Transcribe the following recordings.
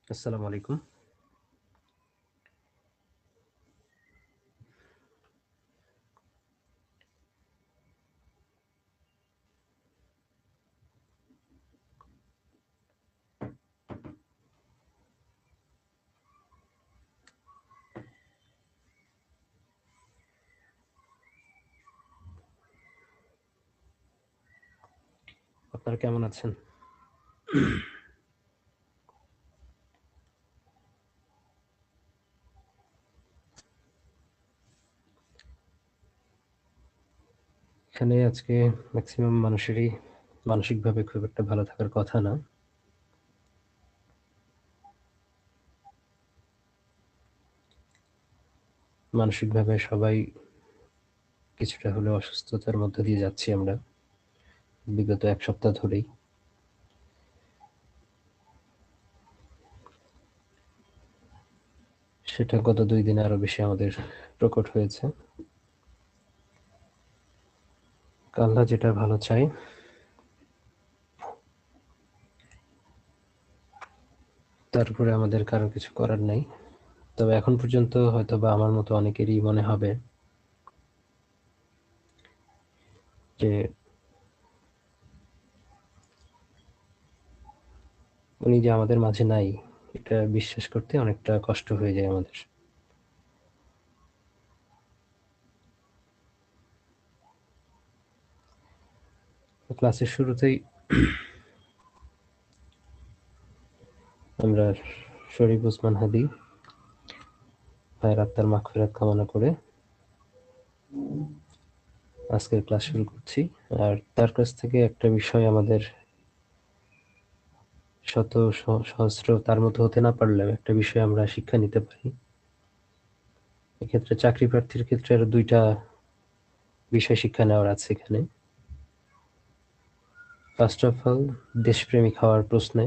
আসসালামু আলাইকুম। আপনারা কেমন আছেন? এখানে আজকে ম্যাক্সিমাম মানুষেরই মানসিকভাবে খুব একটা ভালো থাকার কথা না। মানসিকভাবে সবাই কিছুটা হলেও অসুস্থতার মধ্য দিয়ে যাচ্ছি আমরা বিগত ১ সপ্তাহ ধরেই। সেটা গত ২ দিনে আরো বেশি আমাদের প্রকট হয়েছে। আল্লাহ যেটা ভালো চায় তার উপরে আমাদের কারো কিছু করার নাই। তবে এখন পর্যন্ত হয়তোবা আমার মতো অনেকেরই মনে হবে যে উনি যে আমাদের মাঝে নাই এটা বিশ্বাস করতে অনেকটা কষ্ট হয়ে যায় আমাদের। ক্লাসের শুরুতেই আমরা শরীফ ওসমান হাদি ভাইয়ের আত্মার মাগফিরাত কামনা করে আজকের ক্লাস শুরু করছি। আর তার কাছ থেকে একটা বিষয় আমাদের শত সহস্র তার মতো হতে না পারলেও একটা বিষয় আমরা শিক্ষা নিতে পারি। এক্ষেত্রে চাকরি প্রার্থীর ক্ষেত্রে আরো ২ টা বিষয় শিক্ষা নেওয়ার আছে এখানে। ফার্স্ট অফ অল দেশপ্রেমিক হওয়ার প্রশ্নে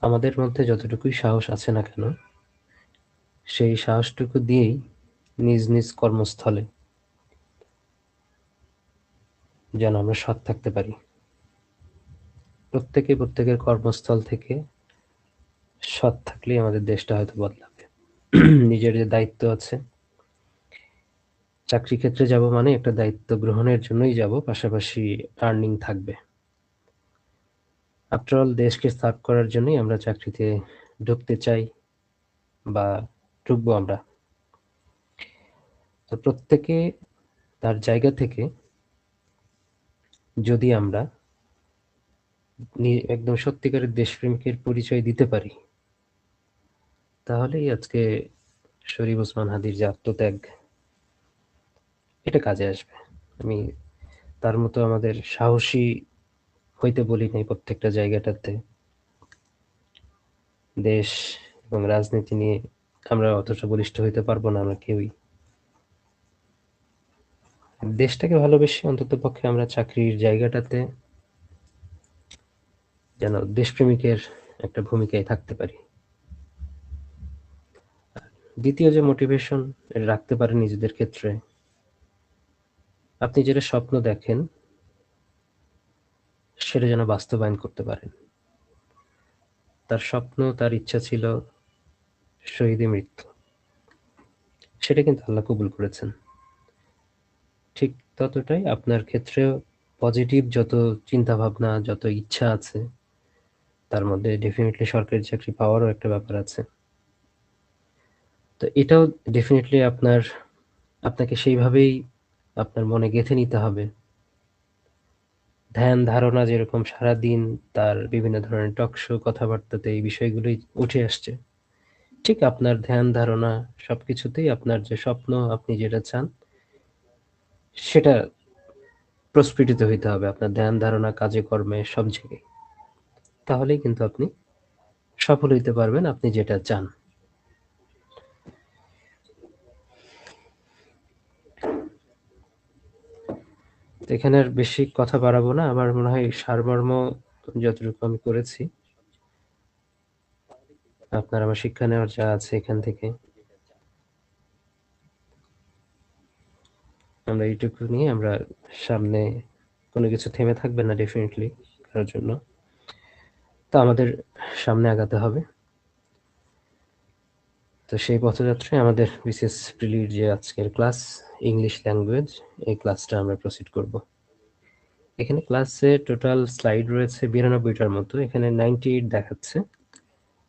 আমাদের মধ্যে যতটুকুই সাহস আছে না কেন, সেই সাহসটুকু দিয়েই নিজ নিজ কর্মস্থলে যেন আমরা সৎ থাকতে পারি। প্রত্যেকে প্রত্যেকের কর্মস্থল থেকে সৎ থাকলেই আমাদের দেশটা হয়তো বদলাবে। নিজের যে দায়িত্ব আছে, চাকরি ক্ষেত্রে যাব মানে একটা দায়িত্ব গ্রহণের জন্যই যাব, পাশাপাশি আর্নিং থাকবে। আফটার অল দেশকে সার্ভ করার জন্যই আমরা চাকরিতে ঢুকতে চাই বা ঢুকবো আমরা। তো প্রত্যেকে তার জায়গা থেকে যদি আমরা একদম সত্যিকারের দেশপ্রেমিকের পরিচয় দিতে পারি, তাহলেই আজকে শরীফ ওসমান হাদির যে আত্মত্যাগ এটা কাজে আসবে। আমি তার মতো আমাদের সাহসী হইতে বলি নাই প্রত্যেকটা জায়গাটাতে। দেশ এবং রাজনীতি নিয়ে আমরা অতটা বলিষ্ঠ হইতে পারবো না আমরা কেউই। দেশটাকে ভালোবেসে অন্ততপক্ষে আমরা চাকরির জায়গাটাতে যেন দেশপ্রেমিকের একটা ভূমিকায় থাকতে পারি। দ্বিতীয় যে মোটিভেশন এটা রাখতে পারেন নিজেদের ক্ষেত্রে, আপনি যেটা স্বপ্ন দেখেন সেটা যেন বাস্তবায়ন করতে পারেন। তার স্বপ্ন, তার ইচ্ছা ছিল শহীদে মৃত্যু। সেটা কিন্তু আল্লাহ কবুল করেছেন। ঠিক ততটাই আপনার ক্ষেত্রেও পজিটিভ যত চিন্তাভাবনা, যত ইচ্ছা আছে, তার মধ্যে ডেফিনিটলি সরকারি চাকরি পাওয়ারও একটা ব্যাপার আছে। তো এটাও ডেফিনিটলি আপনাকে সেইভাবেই আপনার মনে গেঁথে নিতে হবে। ধ্যান ধারণা যেরকম সারাদিন তার বিভিন্ন ধরনের টক শো কথাবার্তাতে এই বিষয়গুলোই উঠে আসছে, ঠিক আপনার ধ্যান ধারণা সবকিছুতেই আপনার যে স্বপ্ন, আপনি যেটা চান সেটা প্রস্ফুটিত হইতে হবে আপনার ধ্যান ধারণা, কাজে কর্মে সব জায়গায়। তাহলেই কিন্তু আপনি সফল হইতে পারবেন আপনি যেটা চান। তো এখানে আর বেশি কথা বাড়াবো না। আমার মনে হয় সারমর্ম যতটুকু আমি করেছি, আপনার আমার শিক্ষা নেওয়ার যা আছে এখান থেকে আমরা এইটুকু নিয়ে আমরা সামনে কোনো কিছু থেমে থাকবে না ডেফিনিটলি কারোর জন্য। তো আমাদের সামনে আগাতে হবে। তো সেই পথযাত্রায় আমাদের বিসিএস প্রিলির যে আজকের ক্লাস ইংলিশ ল্যাঙ্গুয়েজ, এই ক্লাসটা আমরা প্রসিড করব। এখানে ক্লাসে টোটাল স্লাইড রয়েছে 92টার মতো, এখানে 98 দেখাচ্ছে,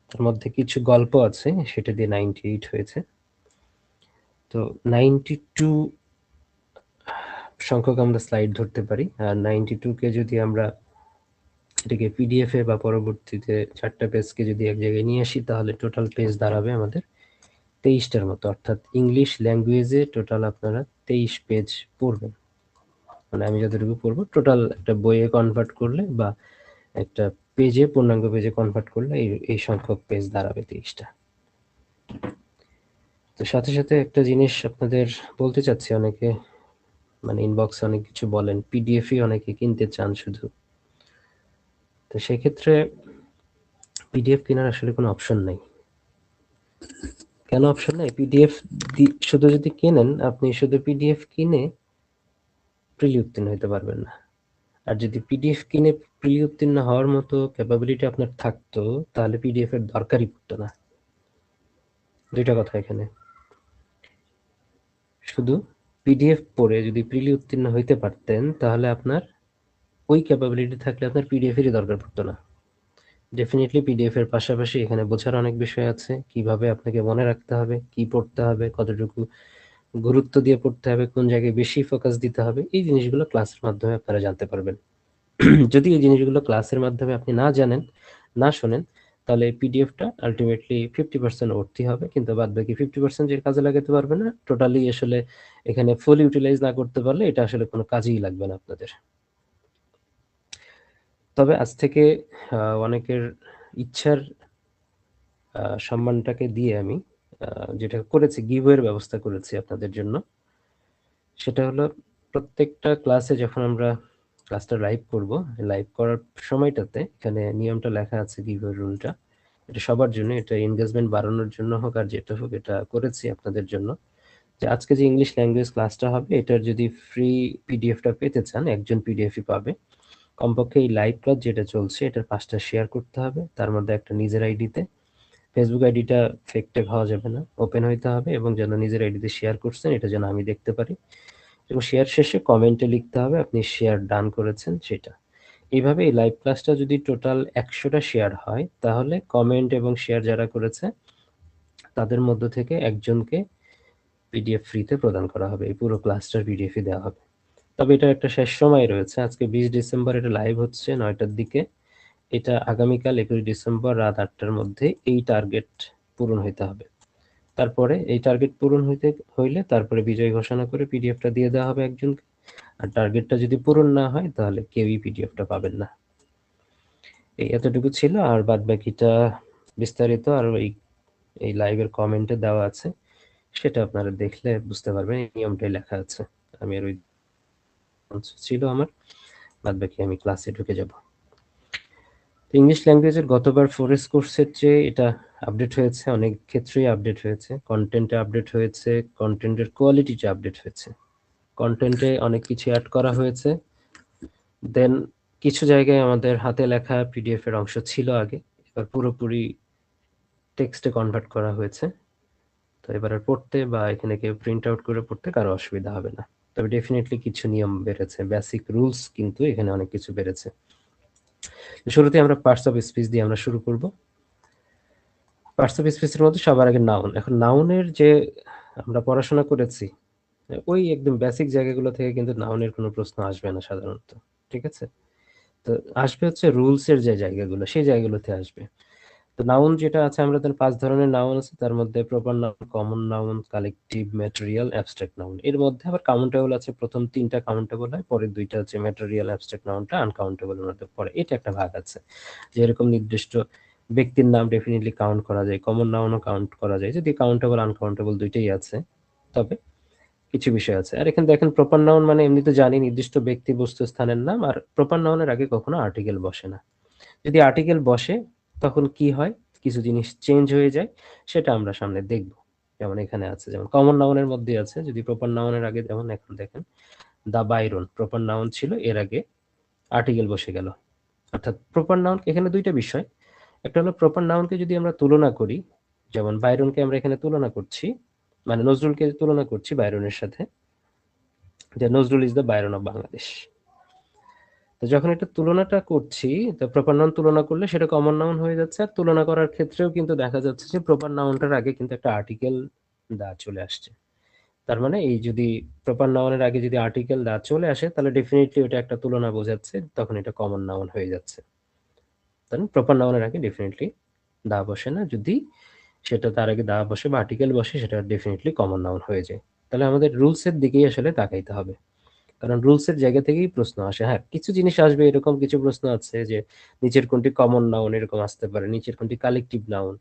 তার মধ্যে কিছু গল্প আছে সেটা দিয়ে 98 হয়েছে। তো 92 সংখ্যক আমরা স্লাইড ধরতে পারি, আর 92কে যদি আমরা এটাকে পিডিএফ এ বা পরবর্তীতে 4টা পেজকে যদি এক জায়গায় নিয়ে আসি, তাহলে টোটাল পেজ দাঁড়াবে আমাদের 23টার মতো, অর্থাৎ ইংলিশ ল্যাঙ্গুয়েজে টোটাল আপনারা 23 পেজ পড়বেন। মানে আমি যতটুকু পড়বো টোটাল একটা বইয়ে কনভার্ট করলে বা একটা পেজে, পূর্ণাঙ্গ পেজে কনভার্ট করলে এই সংখ্যক পেজ দাঁড়াবে 23টা। তো সাথে সাথে একটা জিনিস আপনাদের বলতে চাচ্ছি, অনেকে মানে ইনবক্সে অনেক কিছু বলেন, পিডিএফই অনেকে কিনতে চান শুধু। তো সেক্ষেত্রে পিডিএফ কেনার আসলে কোনো অপশন নাই। কেন অপশন নাই? পিডিএফ শুধু যদি কেনেন, আপনি শুধু পিডিএফ কিনে প্রিলি উত্তীর্ণ হতে পারবেন না। আর যদি পিডিএফ কিনে প্রিলি উত্তীর্ণ হওয়ার মতো ক্যাপাবিলিটি আপনার থাকতো, তাহলে পিডিএফ এর দরকারই পড়তো না। দুইটা কথা এখানে, শুধু পিডিএফ পড়ে যদি প্রিলি উত্তীর্ণ হইতে পারতেন, তাহলে আপনার ওই ক্যাপাবিলিটি থাকলে আপনার পিডিএফ এরই দরকার পড়তো না। ডেফিনেটলি পিডিএফ এর পাশাপাশি এখানে বোঝার অনেক বিষয় আছে, কিভাবে আপনাকে মনে রাখতে হবে, কি পড়তে হবে, কতটুকু গুরুত্ব দিয়ে পড়তে হবে, কোন জায়গায় বেশি ফোকাস দিতে হবে, এই জিনিসগুলো ক্লাসের মাধ্যমে আপনারা জানতে পারবেন। যদি এই জিনিসগুলো ক্লাসের মাধ্যমে আপনি না জানেন, না শোনেন, তাহলে এই পিডিএফটা আলটিমেটলি 50% ভর্তি হবে, কিন্তু বাদ বাকি 50% যে কাজে লাগাতে পারবে না, টোটালি আসলে এখানে ফুল ইউটিলাইজ না করতে পারলে এটা আসলে কোনো কাজেই লাগবে না আপনাদের। তবে আজ থেকে অনেকের ইচ্ছার সম্মানটাকে দিয়ে আমি যেটা করেছি, গিভওয়ের ব্যবস্থা করেছি আপনাদের জন্য। সেটা হলো, প্রত্যেকটা ক্লাসে যখন আমরা ক্লাসটা লাইভ করব, লাইভ করার সময়টাতে এখানে নিয়মটা লেখা আছে, গিভওয়ে রুলটা। এটা সবার জন্য, এটা এনগেজমেন্ট বাড়ানোর জন্য হোক আর যেটা হোক, এটা করেছি আপনাদের জন্য। যে আজকে যে ইংলিশ ল্যাঙ্গুয়েজ ক্লাসটা হবে, এটার যদি ফ্রি পিডিএফটা পেতে চান, একজন পিডিএফই পাবে। কমপক্ষে এই লাইভ ক্লাস যেটা চলছে এটার 5টা শেয়ার করতে হবে, তার মধ্যে একটা নিজের আইডিতে। ফেসবুক আইডিটা ফেক টেক হওয়া যাবে না, ওপেন হইতে হবে, এবং যেন নিজের আইডিতে শেয়ার করছেন এটা যেন আমি দেখতে পারি, এবং শেয়ার শেষে কমেন্টে লিখতে হবে আপনি শেয়ার ডান করেছেন সেটা। এইভাবে এই লাইভ ক্লাসটা যদি টোটাল 100টা শেয়ার হয়, তাহলে কমেন্ট এবং শেয়ার যারা করেছে তাদের মধ্য থেকে একজনকে পিডিএফ ফ্রিতে প্রদান করা হবে, এই পুরো ক্লাসটার পিডিএফই দেওয়া হবে। তবে এটা একটা শেষ সময় রয়েছে, আজকে 20 ডিসেম্বর এটা লাইভ হচ্ছে 9টার দিকে। এটা আগামীকাল 21 ডিসেম্বর রাত 8টার মধ্যে এই টার্গেট পূরণ হইতে হবে। তারপরে এই টার্গেট পূরণ হইলে তারপরে বিজয় ঘোষণা করে পিডিএফটা দিয়ে দেওয়া হবে একজনকে। আর টার্গেটটা যদি পূরণ না হয়, তাহলে কেউই পিডিএফটা পাবেন না। এই এতটুকু ছিল, আর বাদ বাকিটা বিস্তারিত আর এই লাইভের কমেন্টে দেওয়া আছে, সেটা আপনারা দেখলে বুঝতে পারবেন, এই নিয়মটাই লেখা আছে। আমি আর ওই ছিল আমার, বাদ বাকি আমি ক্লাসে ঢুকে যাব। ইংলিশ ল্যাঙ্গুয়েজের গতবার ফোরেস কোর্সের চেয়ে এটা আপডেট হয়েছে, অনেক ক্ষেত্রেই আপডেট হয়েছে, কন্টেন্টে আপডেট হয়েছে, কন্টেন্টের কোয়ালিটিতে আপডেট হয়েছে, কন্টেন্টে অনেক কিছু অ্যাড করা হয়েছে। দেন কিছু জায়গায় আমাদের হাতে লেখা পিডিএফ এর অংশ ছিল আগে, এবার পুরোপুরি টেক্সটে কনভার্ট করা হয়েছে। তো এবার আর পড়তে বা এখানে কেউ প্রিন্ট আউট করে পড়তে কারো অসুবিধা হবে না। তবে ডেফিনেটলি কিছু নিয়ম বেড়েছে, বেসিক রুলস কিন্তু এখানে অনেক কিছু বেড়েছে। শুরুতে আমরা পার্টস অফ স্পিচ দিয়ে আমরা শুরু করব। পার্টস অফ স্পিচের মধ্যে সবার আগে নাউন। এখন নাউনের যে আমরা পড়াশোনা করেছি, ওই একদম বেসিক জায়গাগুলো থেকে কিন্তু নাউনের কোনো প্রশ্ন আসবে না সাধারণত, ঠিক আছে? তো আসবে হচ্ছে রুলসের যে জায়গাগুলো, সেই জায়গাগুলোতে আসবে। তো নাউন যেটা আছে, আমরা 5 ধরনের নাউন আছে, তার মধ্যে proper noun, common noun, collective, material, abstract noun. এর মধ্যে আবার কাউন্টেবল আছে, প্রথম 3টা কাউন্টেবল হয়, পরের 2টা হচ্ছে ম্যাটেরিয়াল, অ্যাবস্ট্রাক্ট নাউনটা আনকাউন্টেবল এর মধ্যে পড়ে। এটা একটা ভাগ আছে, যেরকম নির্দিষ্ট ব্যক্তির নাম ডেফিনেটলি কাউন্ট করা যায়, কমন নাউনও কাউন্ট করা যায়, যদি কাউন্টেবল আনকাউন্টেবল দুইটাই আছে। তবে কিছু বিষয় আছে। আর এখানে দেখেন, প্রপার নাউন মানে এমনি তো জানি নির্দিষ্ট ব্যক্তি, বস্তু, স্থানের নাম। আর প্রপার নাউনের আগে কখনো আর্টিকেল বসে না। যদি আর্টিকেল বসে তখন কি হয়, কিছু জিনিস চেঞ্জ হয়ে যায়, সেটা আমরা সামনে দেখব। যেমন এখানে আছে, যেমন কমন নাউনের মধ্যে আছে, যদি প্রপার নাউনের আগে, যেমন এখন দেখেন দা বাইরন প্রপার নাউন ছিল, এর আগে আর্টিকেল বসে গেল। অর্থাৎ প্রপার নাউন, এখানে দুইটা বিষয়, একটা হলো প্রপার নাউনকে যদি আমরা তুলনা করি, যেমন বাইরনকে আমরা এখানে তুলনা করছি, মানে নজরুলকে তুলনা করছি বাইরনের সাথে, যে Nazrul is the Byron of Bangladesh. তো যখন এটা তুলনাটা করছি, তো প্রপার নাউন তুলনা করলে সেটা কমন নাউন হয়ে যাচ্ছে। আর তুলনা করার ক্ষেত্রেও কিন্তু দেখা যাচ্ছে যে প্রপার নাউনটার আগে কিন্তু একটা আর্টিকেল দা চলে আসছে। তার মানে এই যদি প্রপার নাউনের আগে যদি আর্টিকেল দা চলে আসে, তাহলে ডেফিনেটলি ওটা একটা তুলনা বোঝাচ্ছে, তখন এটা কমন নাউন হয়ে যাচ্ছে। তাহলে প্রপার নাউনের আগে ডেফিনেটলি দা বসে না, যদি সেটা তার আগে দা বসে বা আর্টিকেল বসে, সেটা ডেফিনেটলি কমন নাউন হয়ে যায়। তাহলে আমাদের রুলসের দিকেই আসলে তাকাইতে হবে, কারণ রুলসের জায়গা থেকেই প্রশ্ন আসে। হ্যাঁ, কিছু জিনিস আসবে, এরকম কিছু প্রশ্ন আছে যে নিচের কোনটি কমন নাউন, এরকম আসতে পারে, নিচের কোনটি কালেকটিভ নাউন।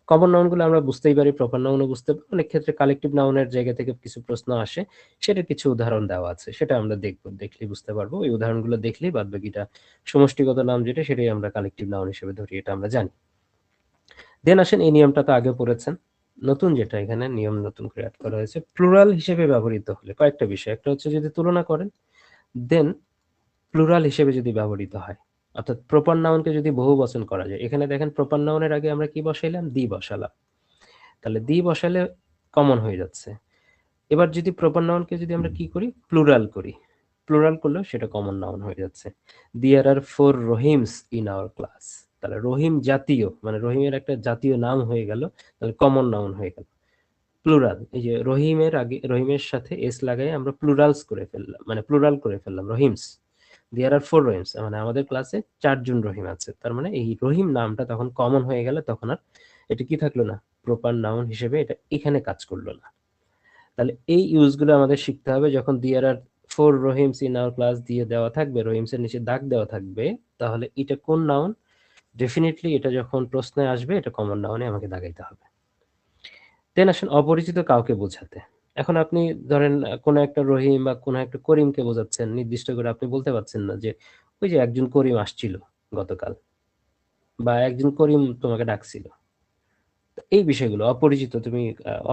কমন নাউনগুলো আমরা বুঝতেই পারি, প্রপার নাউনও বুঝতে পারি। অনেক ক্ষেত্রে কালেকটিভ নাউনের জায়গা থেকে কিছু প্রশ্ন আসে, সেটার কিছু উদাহরণ দেওয়া আছে, সেটা আমরা দেখবো, দেখলেই বুঝতে পারবো। ওই উদাহরণগুলো দেখলেই বাদ বাকিটা সমষ্টিগত নাম যেটা, সেটাই আমরা কালেকটিভ নাউন হিসেবে ধরি, এটা আমরা জানি। দেন আসেন, এই নিয়মটা তো আগে পড়েছেন, নতুন যেটা এখানে নিয়ম নতুন করে অ্যাড করা হয়েছে, প্লুরাল হিসেবে ব্যবহৃত হলে কয়েকটা বিষয়। একটা হচ্ছে যদি তুলনা করেন, দেন প্লুরাল হিসেবে যদি ব্যবহৃত হয়, অর্থাৎ প্রপার নাউনকে যদি বহু বচন করা যায়। এখানে দেখেন প্রপার নাউনের আগে আমরা কি বসাইলাম, দি বসালাম, তাহলে দি বসালে কমন হয়ে যাচ্ছে। এবার যদি প্রপার নাউনকে যদি আমরা কি করি, প্লুরাল করি, প্লুরাল করলেও সেটা কমন নাউন হয়ে যাচ্ছে। দেয়ার আর 4 রহিমস ইন আওয়ার ক্লাস, তাহলে রহিম জাতীয়, মানে রহিমের একটা জাতীয় নাম হয়ে গেল, তাহলে কমন নাউন হয়ে গেল। প্লুরাল, এই যে রহিমের আগে, রহিমের সাথে এস লাগাই আমরা প্লুরালস করে ফেললাম, মানে প্লুরাল করে ফেললাম, রহিমস। দেয়ার আর 4 রহিমস, মানে আমাদের ক্লাসে 4 জন রহিম আছে। তার মানে এই রহিম নামটা তখন কমন হয়ে গেলে, তখন আর এটা কি থাকলো না, প্রপার নাউন হিসেবে এটা এখানে কাজ করলো না। তাহলে এই ইউজগুলো আমাদের শিখতে হবে। যখন দেয়ার আর 4 রহিমস ইন আওয়ার ক্লাস দিয়ে দেওয়া থাকবে, রহিমস এর নিচে দাগ দেওয়া থাকবে, তাহলে এটা কোন নাউন, ডেফিনেটলি এটা যখন প্রশ্নে আসবে, এটা কমন নাউনে আমাকে দাগাইতে হবে। দেন আসেন অপরিচিত কাউকে বোঝাতে। এখন আপনি ধরেন কোনো একটা রহিম বা কোনো একটা করিমকে বোঝাচ্ছেন, নির্দিষ্ট করে আপনি বলতে পারছেন না যে ওই যে একজন করিম আসছিল গতকাল, বা একজন করিম তোমাকে ডাকছিল। তো এই বিষয়গুলো অপরিচিত, তুমি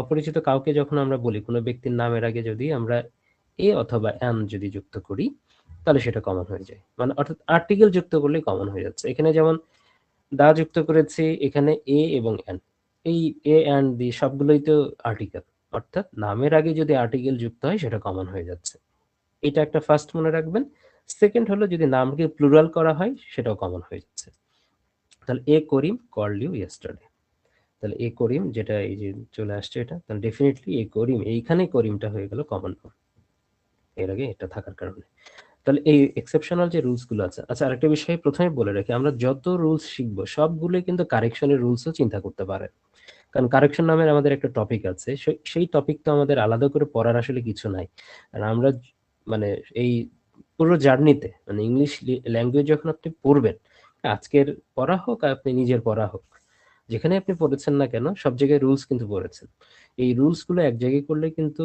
অপরিচিত কাউকে যখন আমরা বলি, কোনো ব্যক্তির নামের আগে যদি আমরা এ অথবা এন যদি যুক্ত করি, তাহলে সেটা কমন হয়ে যায়। মানে অর্থাৎ আর্টিকেল যুক্ত করলেই কমন হয়ে যাচ্ছে। এখানে যেমন দা যুক্ত করেছি, এখানে এ এবং এন, এই এ অ্যান্ড দি সবগুলোই তো আর্টিকেল, অর্থাৎ নামের আগে যদি আর্টিকেল যুক্ত হয়, সেটা কমন হয়ে যাচ্ছে। এটা একটা ফার্স্ট মনে রাখবেন। সেকেন্ড হলো যদি নামকে প্লুরাল করা হয়, সেটাও কমন হয়ে যাচ্ছে। তাহলে এ করিম কল্ড ইউ ইয়েস্টারডে, তাহলে এ করিম যেটা এই যে চলে আসছে, এটা তাহলে ডেফিনেটলি এ করিম, এইখানে করিমটা হয়ে গেল কমন নাউন, এর আগে এটা থাকার কারণে। তাহলে এই এক্সেপশনাল যে রুলস গুলো আছে। আচ্ছা, আরেকটা বিষয় প্রথমে বলে রাখি, আমরা যত রুলস শিখবো সবগুলোই কিন্তু কারেকশনের রুলসও চিন্তা করতে পারে। কারণ কারেকশন নামের আমাদের একটা টপিক আছে, সেই টপিক তো আমাদের আলাদা করে পড়ার আসলে কিছু নাই। আর আমরা মানে এই পুরো জার্নিতে, মানে ইংলিশ ল্যাঙ্গুয়েজ যখন আপনি পড়বেন, আজকের পড়া হোক আর আপনি নিজের পড়া হোক, যেখানে আপনি পড়েছেন না কেন, সব জায়গায় রুলস কিন্তু পড়েছেন। এই রুলস গুলো এক জায়গায় করলে কিন্তু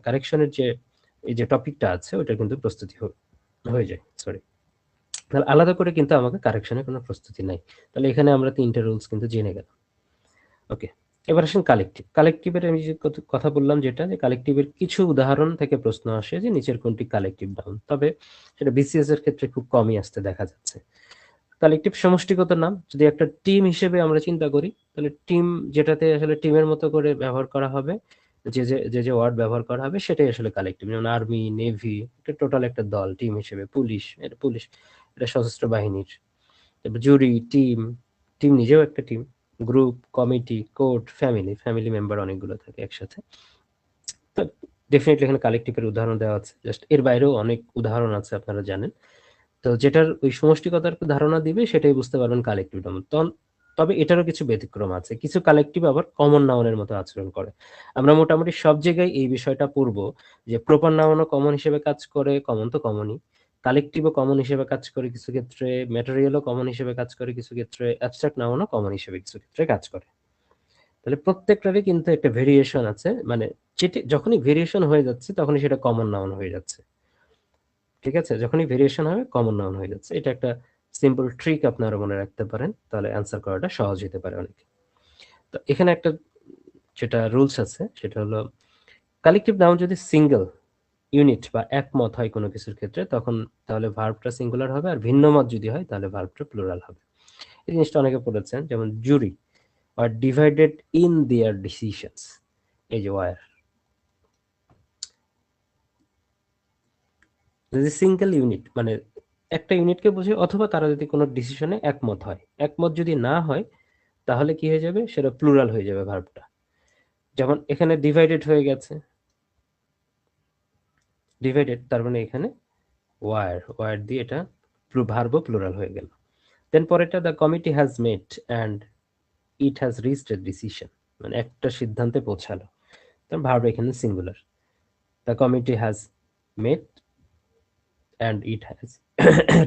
কারেকশনের যে এই যে টপিকটা আছে, ওটা কিন্তু প্রস্তুতি হয়ে যায়, সরি। তাহলে আলাদা করে কিন্তু আমাকে কারেকশনের কোনো প্রস্তুতি নাই। তাহলে এখানে আমরা 3টে রুলস কিন্তু জেনে গেলাম। ওকে, এবার আসেন কালেকটিভ। কালেকটিভের আমি যে কথা বললাম, যেটা যে কালেকটিভের কিছু উদাহরণ থেকে প্রশ্ন আসে যে নিচের কোনটি কালেকটিভ নাউন, তবে সেটা বিসিএস এর ক্ষেত্রে খুব কমই আসতে দেখা যাচ্ছে। কালেকটিভ সমষ্টিগত নাম, যদি একটা টিম হিসেবে আমরা চিন্তা করি, তাহলে টিম যেটাতে আসলে টিমের মতো করে ব্যবহার করা হবে, যে ওয়ার্ড ব্যবহার করা হবে, সেটাই আসলে কালেকটিভ। যেমন আর্মি, নেভি, এটা টোটাল একটা দল টিম হিসেবে। পুলিশ, এটা পুলিশ, এটা সশস্ত্র বাহিনীর। তারপর জুরি, টিম, টিম নিজেও একটা team. Group, committee, court, family, family member অনেকগুলো থাকে একসাথে। তো ডেফিনেটলি এখানে কালেকটিভের উদাহরণ দেওয়া আছে, জাস্ট এর বাইরেও অনেক উদাহরণ আছে, আপনারা জানেন। তো যেটার ওই সমষ্টিগতার ধারণা দিবে, সেটাই বুঝতে পারবেন কালেকটিভ নাউন। তবে এটারও কিছু ব্যতিক্রম আছে, কিছু কালেকটিভ আবার কমন নাউনের মতো আচরণ করে। আমরা মোটামুটি সব জায়গায় এই বিষয়টা পড়বো, যে প্রপার নাউনও কমন হিসেবে কাজ করে, কমন তো কমনই, কালেকটিভও কমন হিসেবে কাজ করে কিছু ক্ষেত্রে, ম্যাটেরিয়ালও কমন হিসেবে কাজ করে কিছু ক্ষেত্রে, অ্যাবস্ট্রাক্ট নাউনও কমন হিসেবে কিছু ক্ষেত্রে কাজ করে। তাহলে প্রত্যেকটারই কিন্তু একটা ভেরিয়েশন আছে, মানে যেটি যখনই ভেরিয়েশন হয়ে যাচ্ছে, তখনই সেটা কমন নাউন হয়ে যাচ্ছে। ঠিক আছে, যখনই ভেরিয়েশন হবে, কমন নাউন হয়ে যাচ্ছে। এটা একটা সিম্পল ট্রিক আপনারা মনে রাখতে পারেন, তাহলে অ্যান্সার করাটা সহজ হতে পারে অনেক। তো এখানে একটা যেটা রুলস আছে, সেটা হলো কালেকটিভ নাউন যদি সিঙ্গেল, ইউনিট বা একমত হয় কোনো কিছুর ক্ষেত্রে, তখন তাহলে ভার্বটা সিঙ্গুলার হবে, আর ভিন্ন মত যদি হয়, তাহলে ভার্বটা প্লুরাল হবে। এই জিনিসটা অনেকে পড়েছেন, যেমন জুরি আর ডিভাইডেড ইন দেয়ার ডিসিশনস, এই যে ওয়ার যদি সিঙ্গেল ইউনিট মানে একটা ইউনিটকে বোঝে, অথবা তারা যদি কোনো ডিসিশনে একমত হয়। একমত যদি না হয় তাহলে কি হয়ে যাবে, সেটা প্লুরাল হয়ে যাবে ভার্বটা। যেমন এখানে ডিভাইডেড হয়ে গেছে, ডিভাইডেড তার মানে এখানে ওয়ার দিয়ে এটা ভার্ব প্লুরাল হয়ে গেল। দেন পরেরটা, the committee has met and it has reached a decision, মানে একটা সিদ্ধান্তে পৌঁছালো, তার ভার্ব এখানে singular. The committee has met and it has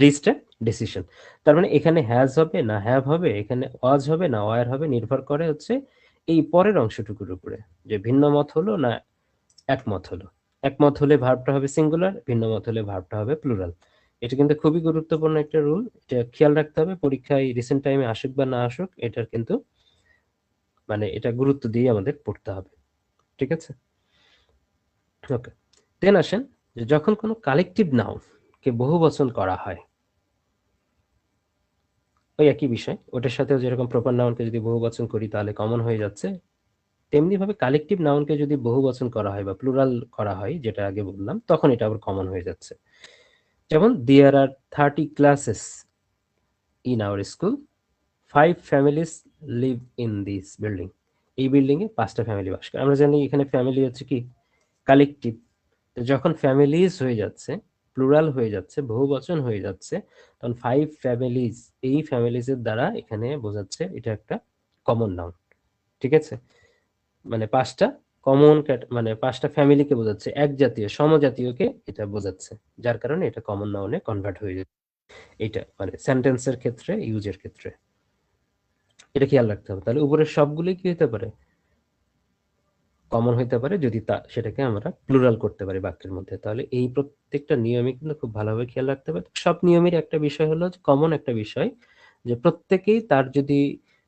reached a decision, তার মানে এখানে হ্যাজ হবে না হ্যাভ হবে, এখানে ওয়াজ হবে না ওয়ার হবে, নির্ভর করে হচ্ছে এই পরের অংশটুকুর উপরে, যে ভিন্ন মত হলো না একমত হলো। একমত হলে ভার্বটা হবে সিঙ্গুলার, ভিন্ন মত হলে ভার্বটা হবে প্লুরাল। এটা কিন্তু খুবই গুরুত্বপূর্ণ একটা রুল, এটা খেয়াল রাখতে হবে, পরীক্ষায় রিসেন্ট টাইমে আসুক বা না আসুক, এটার কিন্তু মানে এটা গুরুত্ব দিয়ে আমাদের পড়তে হবে। ঠিক আছে, ওকে। দেন আসেন যে যখন কোনো কালেকটিভ নাউন কে বহুবচন করা হয়, ওই একই বিষয়, ওটার সাথেও যেরকম প্রপার নাউনকে যদি বহুবচন করি তাহলে কমন হয়ে যাচ্ছে, তেমনি ভাবে কালেকটিভ নাউনকে যদি বহুবচন করা হয় বা প্লুরাল করা হয়, যেটা আগে বললাম, তখন এটা আবার কমন হয়ে যাচ্ছে। যেমন দেয়ার আর 30 classes in our school, 5 families live in this building, এই বিল্ডিং এ 5টা ফ্যামিলি বাস করে। আমরা জানি এখানে ফ্যামিলি হচ্ছে কি কালেকটিভ, তো যখন ফ্যামিলিজ হয়ে যাচ্ছে, প্লুরাল হয়ে যাচ্ছে, বহুবচন হয়ে যাচ্ছে, তখন 5 ফ্যামিলিজ, এই ফ্যামিলিজ এর দ্বারা এখানে বোঝাচ্ছে এটা একটা কমন নাউন। ঠিক আছে, মানে 5টা কমন মানে 5টা ফ্যামিলিকে বোঝাচ্ছে, এক জাতীয় সমজাতীয়কে এটা বোঝাচ্ছে, যার কারণে এটা কমন নাউনে কনভার্ট হয়ে যাচ্ছে। এইটা মানে সেন্টেন্সের ক্ষেত্রে, ইউজের ক্ষেত্রে এটা খেয়াল রাখতে হবে। তাহলে উপরের সবগুলোই কি হতে পারে, কমন হইতে পারে, যদি তা সেটাকে আমরা প্লুরাল করতে পারি বাক্যের মধ্যে। তাহলে এই প্রত্যেকটা নিয়মই কিন্তু খুব ভালোভাবে খেয়াল রাখতে হবে। সব নিয়মের একটা বিষয় হলো কমন একটা বিষয়, যে প্রত্যেকেই তার যদি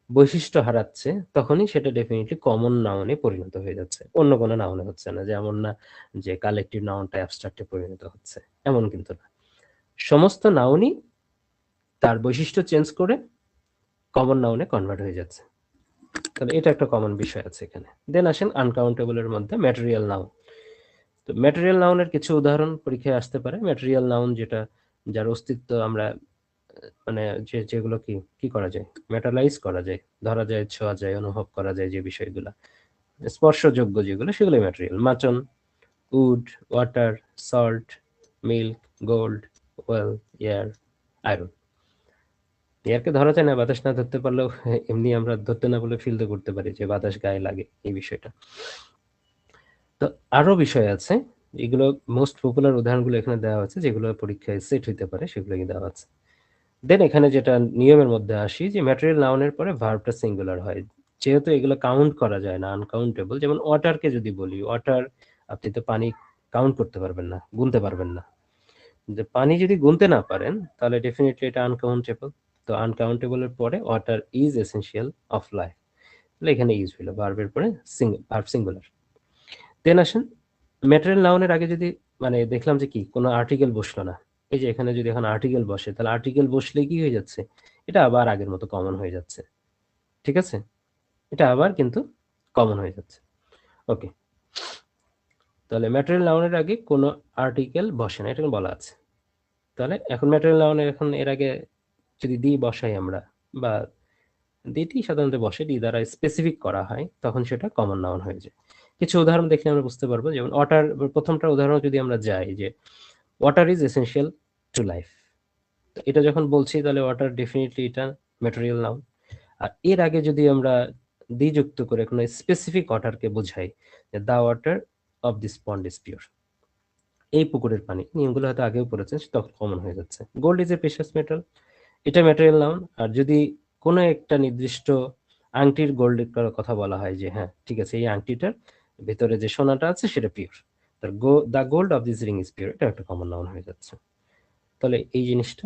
বৈশিষ্ট্য হারাচ্ছে, তখনই সেটা ডেফিনিটলি কমন নাউনে পরিণত হয়ে যাচ্ছে, অন্য কোনো নাউনে হচ্ছে না। যেমন না যে কালেকটিভ নাউনটা অ্যাবস্ট্রাক্টে পরিণত হচ্ছে, এমন কিন্তু না। সমস্ত নাউনই তার বৈশিষ্ট্য চেঞ্জ করে কমন নাউনে কনভার্ট হয়ে যাচ্ছে। তাহলে এটা একটা কমন বিষয় আছে এখানে। দেন আসেন আনকাউন্টেবলের মধ্যে ম্যাটেরিয়াল নাউন। তো ম্যাটেরিয়াল নাউনের কিছু উদাহরণ পরীক্ষায় আসতে পারে। ম্যাটেরিয়াল নাউন যেটা, যার অস্তিত্ব আমরা মানে যেগুলো কি কি করা যায়, মেটালাইজ করা যায়, ধরা যায়, ছোঁয়া যায়, অনুভব করা যায়, যে বিষয়গুলা স্পর্শযোগ্য যেগুলো, সেগুলো material. Mutton, wood, water, salt, milk, gold, oil, air, iron. এয়ারকে ধরা যায় না, বাতাস না ধরতে পারলেও এমনি আমরা ধরতে না বলে ফিল তো করতে পারি যে বাতাস গায়ে লাগে, এই বিষয়টা। তো আরো বিষয় আছে, এগুলো মোস্ট পপুলার উদাহরণগুলো এখানে দেওয়া আছে, যেগুলো পরীক্ষায় সেট হইতে পারে, সেগুলো দেওয়া আছে। দেন এখানে যেটা নিয়মের মধ্যে আসি, যে ম্যাটেরিয়াল নাউনের পরে ভার্বটা সিঙ্গুলার হয়, যেহেতু এগুলো কাউন্ট করা যায় না, আনকাউন্টেবল। যেমন ওয়াটারকে যদি বলি, ওয়াটার, আপনি তো পানি কাউন্ট করতে পারবেন না, গুনতে পারবেন না। যে পানি যদি গুনতে না পারেন, তাহলে ডেফিনেটলি এটা আনকাউন্টেবল। তো আনকাউন্টেবলের পরে water is essential of life, তাহলে এখানে ইউজ হলো ভার্বের পরে ভার্ব সিঙ্গুলার। দেন আসেন ম্যাটেরিয়াল নাউনের আগে যদি মানে দেখলাম যে কি কোনো আর্টিকেল বসলো না, এই যে এখানে যদি এখন আর্টিকেল বসে, তাহলে আর্টিকেল বসলে কি হয়ে যাচ্ছে, এটা আবার আগের মতো কমন হয়ে যাচ্ছে। ঠিক আছে, এটা আবার কিন্তু কমন হয়ে যাচ্ছে। ওকে, তাহলে ম্যাটেরিয়াল নাউনের আগে কোনো আর্টিকেল বসে না, এটা বলা আছে। তাহলে এখন ম্যাটেরিয়াল নাউনের এখন এর আগে যদি দি বসাই আমরা, বা দিটি সাধারণত বসে, দি দ্বারা স্পেসিফিক করা হয়, তখন সেটা কমন নাউন হয়ে যায়। কিছু উদাহরণ দেখলে আমরা বুঝতে পারবো। যেমন ওয়াটার, প্রথমটা উদাহরণ যদি আমরা যাই, যে water is essential to life, এটা যখন বলছি তাহলে ওয়াটার ডেফিনেটলি এটা ম্যাটেরিয়াল নাউন। আর এর আগে যদি আমরা দি যুক্ত করে কোনো স্পেসিফিক ওয়াটারকে বোঝাই, যে the water of this pond is pure, এই পুকুরের পানি, নিয়মগুলো হয়তো আগেও পড়েছেন, তখন কমন হয়ে যাচ্ছে। Gold is a precious metal, এটা ম্যাটেরিয়াল নাউন। আর যদি কোনো একটা নির্দিষ্ট আংটির গোল্ডের কথা বলা হয়, যে হ্যাঁ ঠিক আছে, এই আংটিটার ভেতরে যে সোনাটা আছে সেটা পিওর, তার the gold of this ring is pure, এটা একটা কমন নাউন হয়ে যাচ্ছে। তাহলে এই জিনিসটা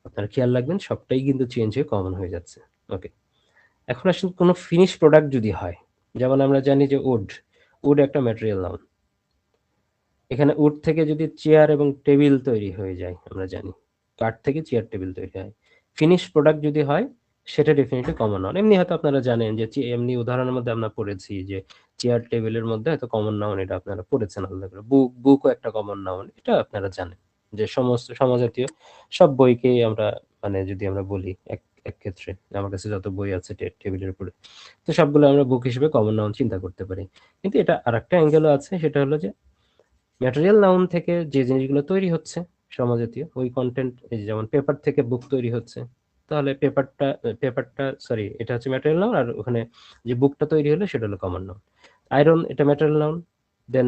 আপনারা খেয়াল রাখবেন, সবটাই কিন্তু চেঞ্জ হয়ে কমন হয়ে যাচ্ছে। ওকে, এখন আসলে কোনো ফিনিশ প্রোডাক্ট যদি হয়, যেমন আমরা জানি যে উড, উড একটা ম্যাটেরিয়াল নাউন। এখানে উড থেকে যদি চেয়ার এবং টেবিল তৈরি হয়ে যায়, আমরা জানি কাঠ থেকে চেয়ার টেবিল তৈরি হয়। ফিনিশ প্রোডাক্ট যদি হয়, সেটা ডেফিনিটলি কমন নাউন। এমনি হয়তো আপনারা জানেন যে এমনি উদাহরণের মধ্যে আমরা পড়েছি যে চেয়ার টেবিলের মধ্যে হয়তো কমন নাউন, এটা আপনারা পড়েছেন আলাদা করে। বুকও একটা কমন নাউন, এটা আপনারা জানেন যে সমস্ত সমজাতীয় সব বইকেই আমরা, মানে যদি আমরা বলি এক ক্ষেত্রে আমার কাছে যত বই আছে টেবিলের উপরে, তো সবগুলো আমরা বুক হিসেবে কমন নাউন চিন্তা করতে পারি। কিন্তু এটা আরেকটা অ্যাঙ্গেলও আছে, সেটা হলো যে ম্যাটেরিয়াল নাউন থেকে যে জিনিসগুলো তৈরি হচ্ছে সমজাতীয়, ওই কন্টেন্ট, এই যেমন পেপার থেকে বুক তৈরি হচ্ছে, তাহলে পেপারটা সরি, এটা হচ্ছে ম্যাটেরিয়াল নাউন, আর ওখানে যে বুকটা তৈরি হলো সেটা হলো কমন নাউন। আয়রন, এটা ম্যাটেরিয়াল নাউন। দেন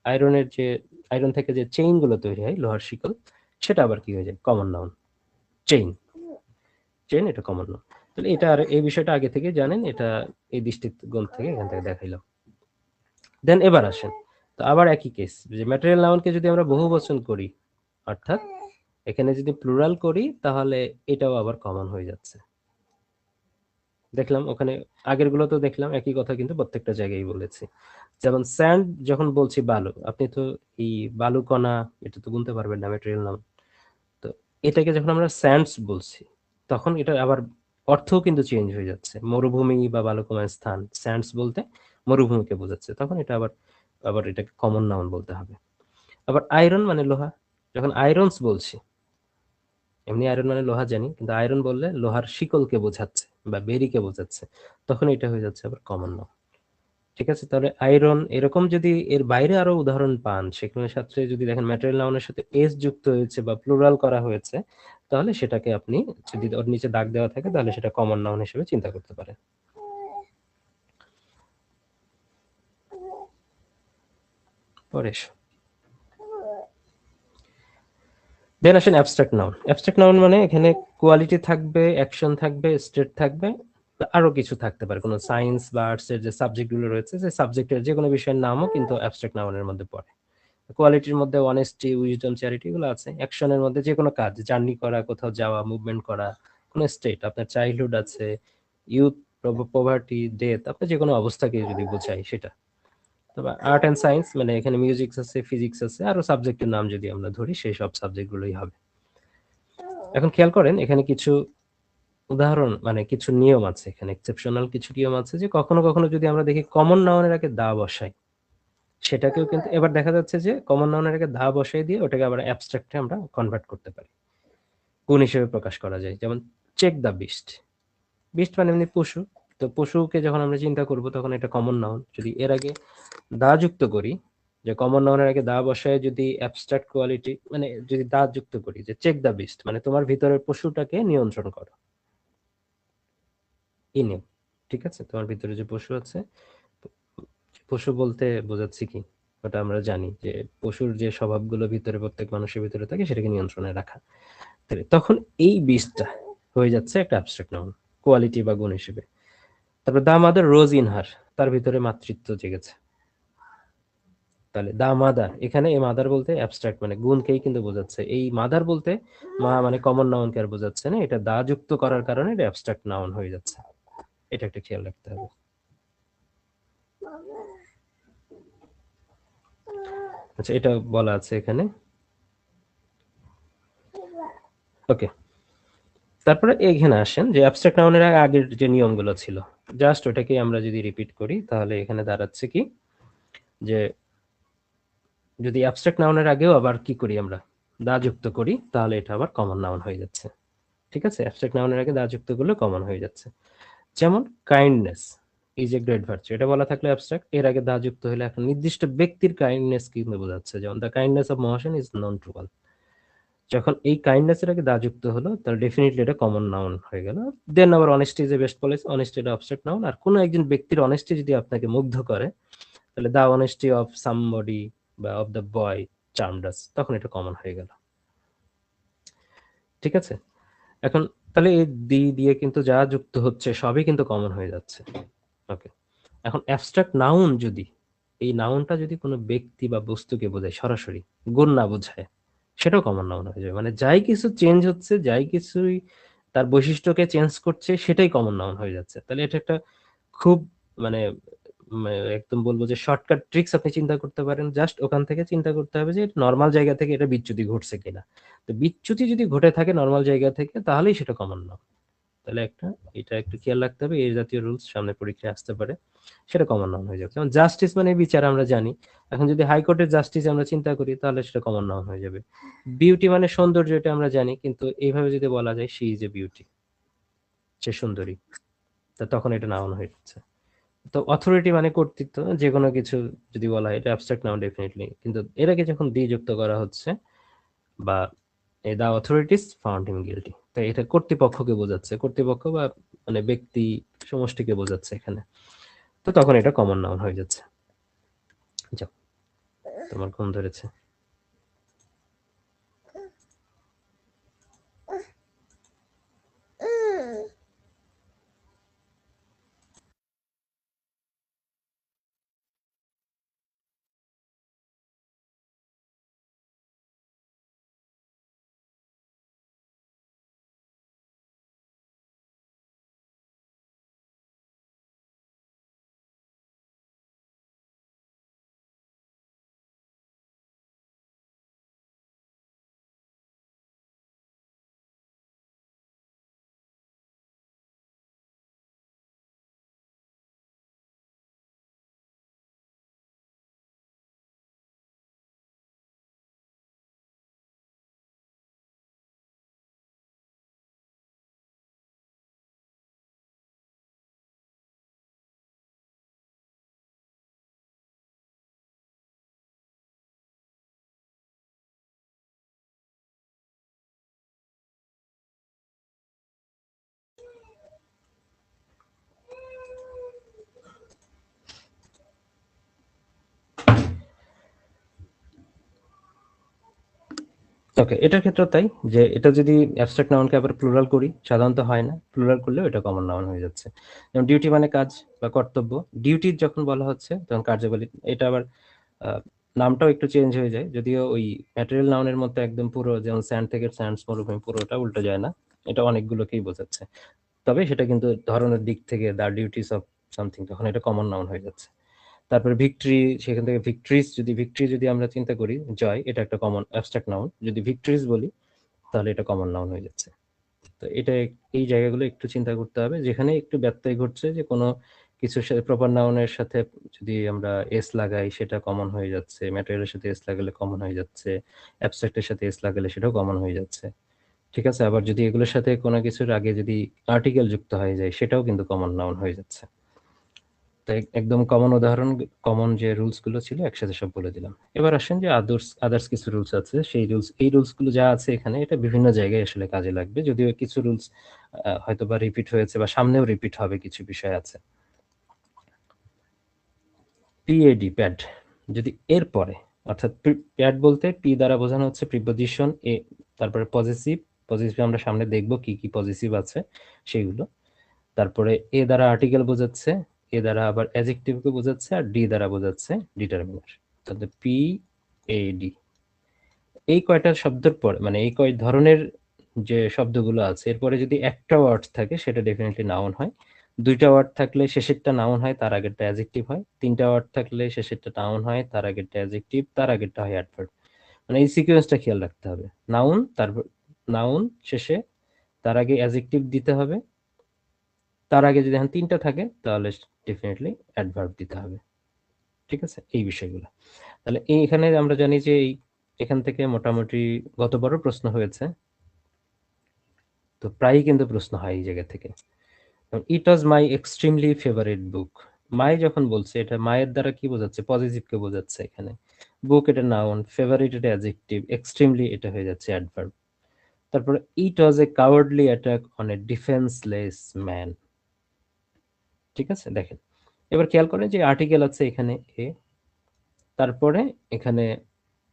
আয়রনের যে আয়রন থেকে যে চেইন গুলো তৈরি হয়, লোহার শিকল, সেটা আবার কি হয়ে যায়, কমন নাউন। চেইন, এটা কমন নাউন। তাহলে এটা, আর এই বিষয়টা আগে থেকে জানেন, এটা এই দৃষ্টিকোণ থেকে এখান থেকে দেখাইলাম। দেন এবার আসেন, তো আবার একই কেস, যে ম্যাটেরিয়াল নাউনকে যদি আমরা বহু বচন করি, অর্থাৎ এখানে যদি প্লুরাল করি, তাহলে এটাও আবার কমন হয়ে যাচ্ছে। দেখলাম ওখানে আগের গুলো তো দেখলাম একই কথা, কিন্তু প্রত্যেকটা জায়গায় বলেছি। যেমন স্যান্ড যখন বলছি বালু, আপনি তো এই বালু কণা, এটা তো গুনতে পারবেন না, ম্যাটেরিয়াল নাউন। তো এটাকে যখন আমরা স্যান্ডস বলছি, তখন এটা আবার অর্থও কিন্তু চেঞ্জ হয়ে যাচ্ছে। মরুভূমি বা বালুকময় স্থান, স্যান্ডস বলতে মরুভূমিকে বোঝাচ্ছে, তখন এটা আবার আবার এটাকে কমন নাউন বলতে হবে। আবার আয়রন মানে লোহা, যখন আয়রনস বলছি, এমনি আয়রন মানে লোহা জানি, কিন্তু আয়রন বললে লোহার শিকলকে বোঝাচ্ছে বা বেরিকে বোঝাচ্ছে, তখন এটা হয়ে যাচ্ছে আবার কমন নাউন। ঠিক আছে, তাহলে আয়রন এরকম যদি এর বাইরে আরো উদাহরণ পান, সেখানে সাথে যদি দেখেন ম্যাটেরিয়াল নাউনের সাথে এস যুক্ত হয়েছে বা প্লুরাল করা হয়েছে, তাহলে সেটাকে আপনি, যদি ওর নিচে দাগ দেওয়া থাকে, তাহলে সেটা কমন নাউন হিসেবে চিন্তা করতে পারেন। পরে দেন আসেন অ্যাবস্ট্রাক্ট নাউন। অ্যাবস্ট্রাক্ট নাউন মানে এখানে কোয়ালিটি থাকবে, অ্যাকশন থাকবে, স্টেট থাকবে, আরো কিছু থাকতে পারে, কোনো সায়েন্স বা আর্টস এর যে সাবজেক্ট গুলো রয়েছে, সেই সাবজেক্টের যে কোনো বিষয়ের নামও কিন্তু অ্যাবস্ট্রাক্ট নাউনের মধ্যে পড়ে। কোয়ালিটির মধ্যে অনেস্টি, উইজডম, চ্যারিটি এগুলো আছে। অ্যাকশনের মধ্যে যে কোনো কাজ, জার্নি করা, কোথাও যাওয়া, মুভমেন্ট করা, কোনো স্টেট, আপনার চাইল্ডহুড আছে, ইউথ, পভার্টি, ডেথ, আপনার যে কোনো অবস্থাকে যদি বোঝায় সেটা। তবে আর্ট অ্যান্ড সায়েন্স মানে এখানে মিউজিক আছে, ফিজিক্স আছে, আরো সাবজেক্টের নাম যদি আমরা ধরি, সেই সব সাবজেক্ট গুলোই হবে। এখন খেয়াল করেন, এখানে কিছু উদাহরণ, মানে কিছু নিয়ম আছে, এখানে এক্সেপশনাল কিছু নিয়ম আছে, যে কখনো কখনো যদি আমরা দেখি কমন নাউনের আগে দা বসাই, সেটাকেও কিন্তু এবার দেখা যাচ্ছে যে কমন নাউনের আগে দা বসাই দিয়ে ওটাকে আবার অ্যাবস্ট্রাক্টে আমরা কনভার্ট করতে পারি, গুণ হিসেবে প্রকাশ করা যায়। যেমন চেক দ্য বিস্ট, বিস্ট মানে এমনি পশু, তো পশুকে যখন আমরা চিন্তা করব, তখন এটা কমন নাউন। যদি এর আগে দা যুক্ত করি, যে কমন নাউনের আগে দা বসায় যদি অ্যাবস্ট্রাক্ট কোয়ালিটি, মানে যদি দা যুক্ত করি, যে চেক দ্য বিস্ট মানে তোমার ভিতরের পশুটাকে নিয়ন্ত্রণ করো, এই নিয়ম। ঠিক আছে, তোমার ভিতরে যে পশু আছে, পশু বলতে বোঝাচ্ছি কি, ওটা আমরা জানি যে পশুর যে স্বভাবগুলো ভিতরে প্রত্যেক মানুষের ভিতরে থাকে, সেটাকে নিয়ন্ত্রণে রাখা। তখন এই বীজটা হয়ে যাচ্ছে একটা অ্যাবস্ট্রাক্ট নাউন, কোয়ালিটি বা গুণ হিসেবে। তারপর দা মাদার রোজ ইন হার, তার ভিতরে মাতৃত্ব জেগেছে। তাহলে দা মাদার, এখানে এই মাদার বলতে অ্যাবস্ট্রাক্ট মানে গুণকেই কিন্তু বোঝাচ্ছে। এই মাদার বলতে মা মানে কমন নাউনকে আর বোঝাচ্ছে না, এটা দা যুক্ত করার কারণে এটা অ্যাবস্ট্রাক্ট নাউন হয়ে যাচ্ছে। এটা একটা খেয়াল রাখতে হবে। আচ্ছা, এটা বলা আছে এখানে। ওকে, তারপরে এখানে আসেন যে অ্যাবস্ট্রাক্ট নাউনের আগের যে নিয়মগুলো ছিল, জাস্ট ওটাকে আমরা যদি রিপিট করি, তাহলে এখানে দাঁড়াচ্ছে কি, যে যদি অ্যাবস্ট্রাক্ট নাউনের আগেও আবার কি করি আমরা, দা যুক্ত করি, তাহলে এটা আবার কমন নাউন হয়ে যাচ্ছে। ঠিক আছে, অ্যাবস্ট্রাক্ট নাউনের আগে দা যুক্ত করলে কমন হয়ে যাচ্ছে। যেমন kindness is a great virtue, এটা বলা থাকলে অ্যাবস্ট্রাক্ট, এর আগে দা যুক্ত হলে এখন নির্দিষ্ট ব্যক্তির কাইন্ডনেস কিন্তু বোঝাচ্ছে। যেমন the kindness of Mahasen is known to all, যখন এই কাইন্ডনেস এর আগে দা যুক্ত হলো, তাহলে ডেফিনেটলি এটা কমন নাউন হয়ে গেল। দেন আবার honesty is a best policy, honesty এটা অ্যাবস্ট্রাক্ট নাউন। আর কোনো একজন ব্যক্তির অনেস্টি যদি আপনাকে মুগ্ধ করে, তাহলে দা অনেস্টি অফ সামবডি বা অফ দ্য বয় চার্মড আস, তখন এটা কমন হয়ে গেল। ঠিক আছে, এখন তাহলে এই দিয়ে কিন্তু যা যুক্ত হচ্ছে সবই কিন্তু কমন হয়ে যাচ্ছে। ওকে, এখন অ্যাবস্ট্রাক্ট নাউন যদি, এই নাউনটা যদি কোনো ব্যক্তি বা বস্তুকে বোঝায় সরাসরি, গুণ না বোঝায়, সেটাও কমন নাউন হয়ে যাবে। মানে যাই কিছু চেঞ্জ হচ্ছে, যাই কিছুই তার বৈশিষ্ট্যকে চেঞ্জ করছে, সেটাই কমন নাউন হয়ে যাচ্ছে। তাহলে এটা একটা খুব, মানে একদম বলবো যে শর্টকাট ট্রিক্স আপনি চিন্তা করতে পারেন। জাস্ট ওখান থেকে চিন্তা করতে হবে যে নর্মাল জায়গা থেকে এটা বিচ্যুতি ঘটছে কিনা। তো বিচ্যুতি যদি ঘটে থাকে নর্মাল জায়গা থেকে, তাহলেই সেটা কমন নাউন। তাহলে এটা একটু খেয়াল রাখতে হবে, এই জাতীয় রুলস সামনে পরীক্ষায় আসতে পারে, সেটা কমন নাউন হয়ে যাবে। যেমন জাস্টিস মানে বিচার আমরা জানি, এখন যদি হাইকোর্টের জাস্টিস আমরা চিন্তা করি তাহলে সেটা কমন নাউন হয়ে যাবে। বিউটি মানে সৌন্দর্য, এটা আমরা জানি, কিন্তু এইভাবে যদি বলা যায় শি ইজ এ বিউটি, সে সুন্দরী, তা তখন এটা নাউন হয়ে যাচ্ছে। তো অথরিটি মানে কর্তৃত্ব, যে কোনো কিছু যদি বলা হয় এটা অ্যাবস্ট্রাক্ট নাউন ডেফিনেটলি, কিন্তু এটাকে যখন দি যুক্ত করা হচ্ছে বা দা অথরিটিস ফাউন্ড হিম গিলটি, তাই এটা কর্তৃপক্ষকে বোঝাচ্ছে, কর্তৃপক্ষ বা মানে ব্যক্তি সমষ্টিকে বোঝাচ্ছে এখানে, তো তখন এটা কমন নাউন হয়ে যাচ্ছে। যাও, তোমার ঘুম ধরেছে। ওকে, এটার ক্ষেত্রে তাই, যে এটা যদি অ্যাবস্ট্রাক্ট নাউনকে আবার প্লুরাল করি, সাধারণত হয় না, প্লুরাল করলেও এটা কমন নাউন হয়ে যাচ্ছে। যেমন ডিউটি মানে কাজ বা কর্তব্য, ডিউটির যখন বলা হচ্ছে তখন কার্যাবলী, এটা আবার আহ, নামটাও একটু চেঞ্জ হয়ে যায়, যদিও ওই ম্যাটেরিয়াল নাউনের মধ্যে একদম পুরো, যেমন স্যান্ড থেকে স্যান্ডস মরুভূমি, পুরোটা উল্টো যায় না, এটা অনেকগুলোকেই বোঝাচ্ছে। তবে সেটা কিন্তু ধরনের দিক থেকে দ্য ডিউটিস অফ সামথিং, তখন এটা কমন নাউন হয়ে যাচ্ছে। তারপরে ভিক্টরি, সেখান থেকে ভিক্টরিজ, যদি ভিক্টরি যদি আমরা চিন্তা করি জয়, এটা একটা কমন অ্যাবস্ট্রাক্ট নাউন, যদি ভিক্টরিজ বলি তাহলে এটা কমন নাউন হয়ে যাচ্ছে। তো এটা এই জায়গাগুলো একটু চিন্তা করতে হবে, যেখানে একটু ব্যত্যয় ঘটছে, যে কোনো কিছুর সাথে প্রপার নাউনের সাথে যদি আমরা এস লাগাই সেটা কমন হয়ে যাচ্ছে, ম্যাটেরিয়ালের সাথে এস লাগালে কমন হয়ে যাচ্ছে, অ্যাবস্ট্রাক্টের সাথে এস লাগালে সেটাও কমন হয়ে যাচ্ছে। ঠিক আছে, আবার যদি এগুলোর সাথে কোনো কিছুর আগে যদি আর্টিকেল যুক্ত হয়ে যায় সেটাও কিন্তু কমন নাউন হয়ে যাচ্ছে। তাই একদম কমন উদাহরণ, কমন যে রুলস গুলো ছিল একসাথে সব বলে দিলাম। এবার আসেন যে আদার্স আদার্স কিছু রুলস আছে, সেই রুলস, এই রুলস গুলো যা আছে এখানে এটা বিভিন্ন জায়গায় আসলে কাজে লাগবে, যদিও কিছু রুলস হয়তো বা রিপিট হয়েছে বা সামনেও রিপিট হবে, কিছু বিষয় আছে। পিএডি, প্যাড, যদি এর পরে, অর্থাৎ প্যাড বলতে পি দ্বারা বোঝানো হচ্ছে প্রিপোজিশন এ, তারপরে পজিটিভ, পজিটিভ আমরা সামনে দেখব কি কি পজিটিভ আছে সেইগুলো, তারপরে এ দ্বারা আর্টিকেল বোঝাচ্ছে, এ দ্বারা আবার অ্যাডজেক্টিভকে বোঝাচ্ছে, আর ডি দ্বারা বোঝাচ্ছে ডিটারমিনার। তাহলে পি এ ডি, এই কয়টা শব্দের পর, মানে এই কয় ধরনের যে শব্দগুলো আছে এরপরে যদি একটা ওয়ার্ড থাকে সেটা ডেফিনেটলি নাউন হয়, দুইটা ওয়ার্ড থাকলে শেষেরটা নাউন হয়, তার আগেরটা অ্যাডজেক্টিভ হয়, তিনটা ওয়ার্ড থাকলে শেষেরটা নাউন হয়, তার আগেরটা অ্যাডজেক্টিভ, তার আগেরটা হয় অ্যাডভার্ব। মানে এই সিকোয়েন্সটা খেয়াল রাখতে হবে, নাউন, তারপর নাউন শেষে, তার আগে অ্যাডজেক্টিভ দিতে হবে, তার আগে যদি এখন তিনটা থাকে তাহলে ডেফিনেটলি অ্যাডভার্ব দিতে হবে। ঠিক আছে, এই বিষয়গুলো। তাহলে এইখানে আমরা জানি যে এখান থেকে মোটামুটি গতবারও প্রশ্ন হয়েছে, তো প্রায়ই কিন্তু প্রশ্ন হয় এই জায়গা থেকে। ইট ওয়াজ মাই এক্সট্রিমলি ফেভারিট বুক, মাই যখন বলছে এটা মায়ের দ্বারা কি বোঝাচ্ছে, পজিটিভকে বোঝাচ্ছে এখানে, বুক এটা নাউন, ফেভারিট এটা অ্যাডজেক্টিভ, এক্সট্রিমলি এটা হয়ে যাচ্ছে অ্যাডভার্ব। তারপরে it was a cowardly attack on a defenceless man. ঠিক আছে, দেখেন এবার খেয়াল করেন যে আর্টিকেল আছে এখানে এ, তারপরে এখানে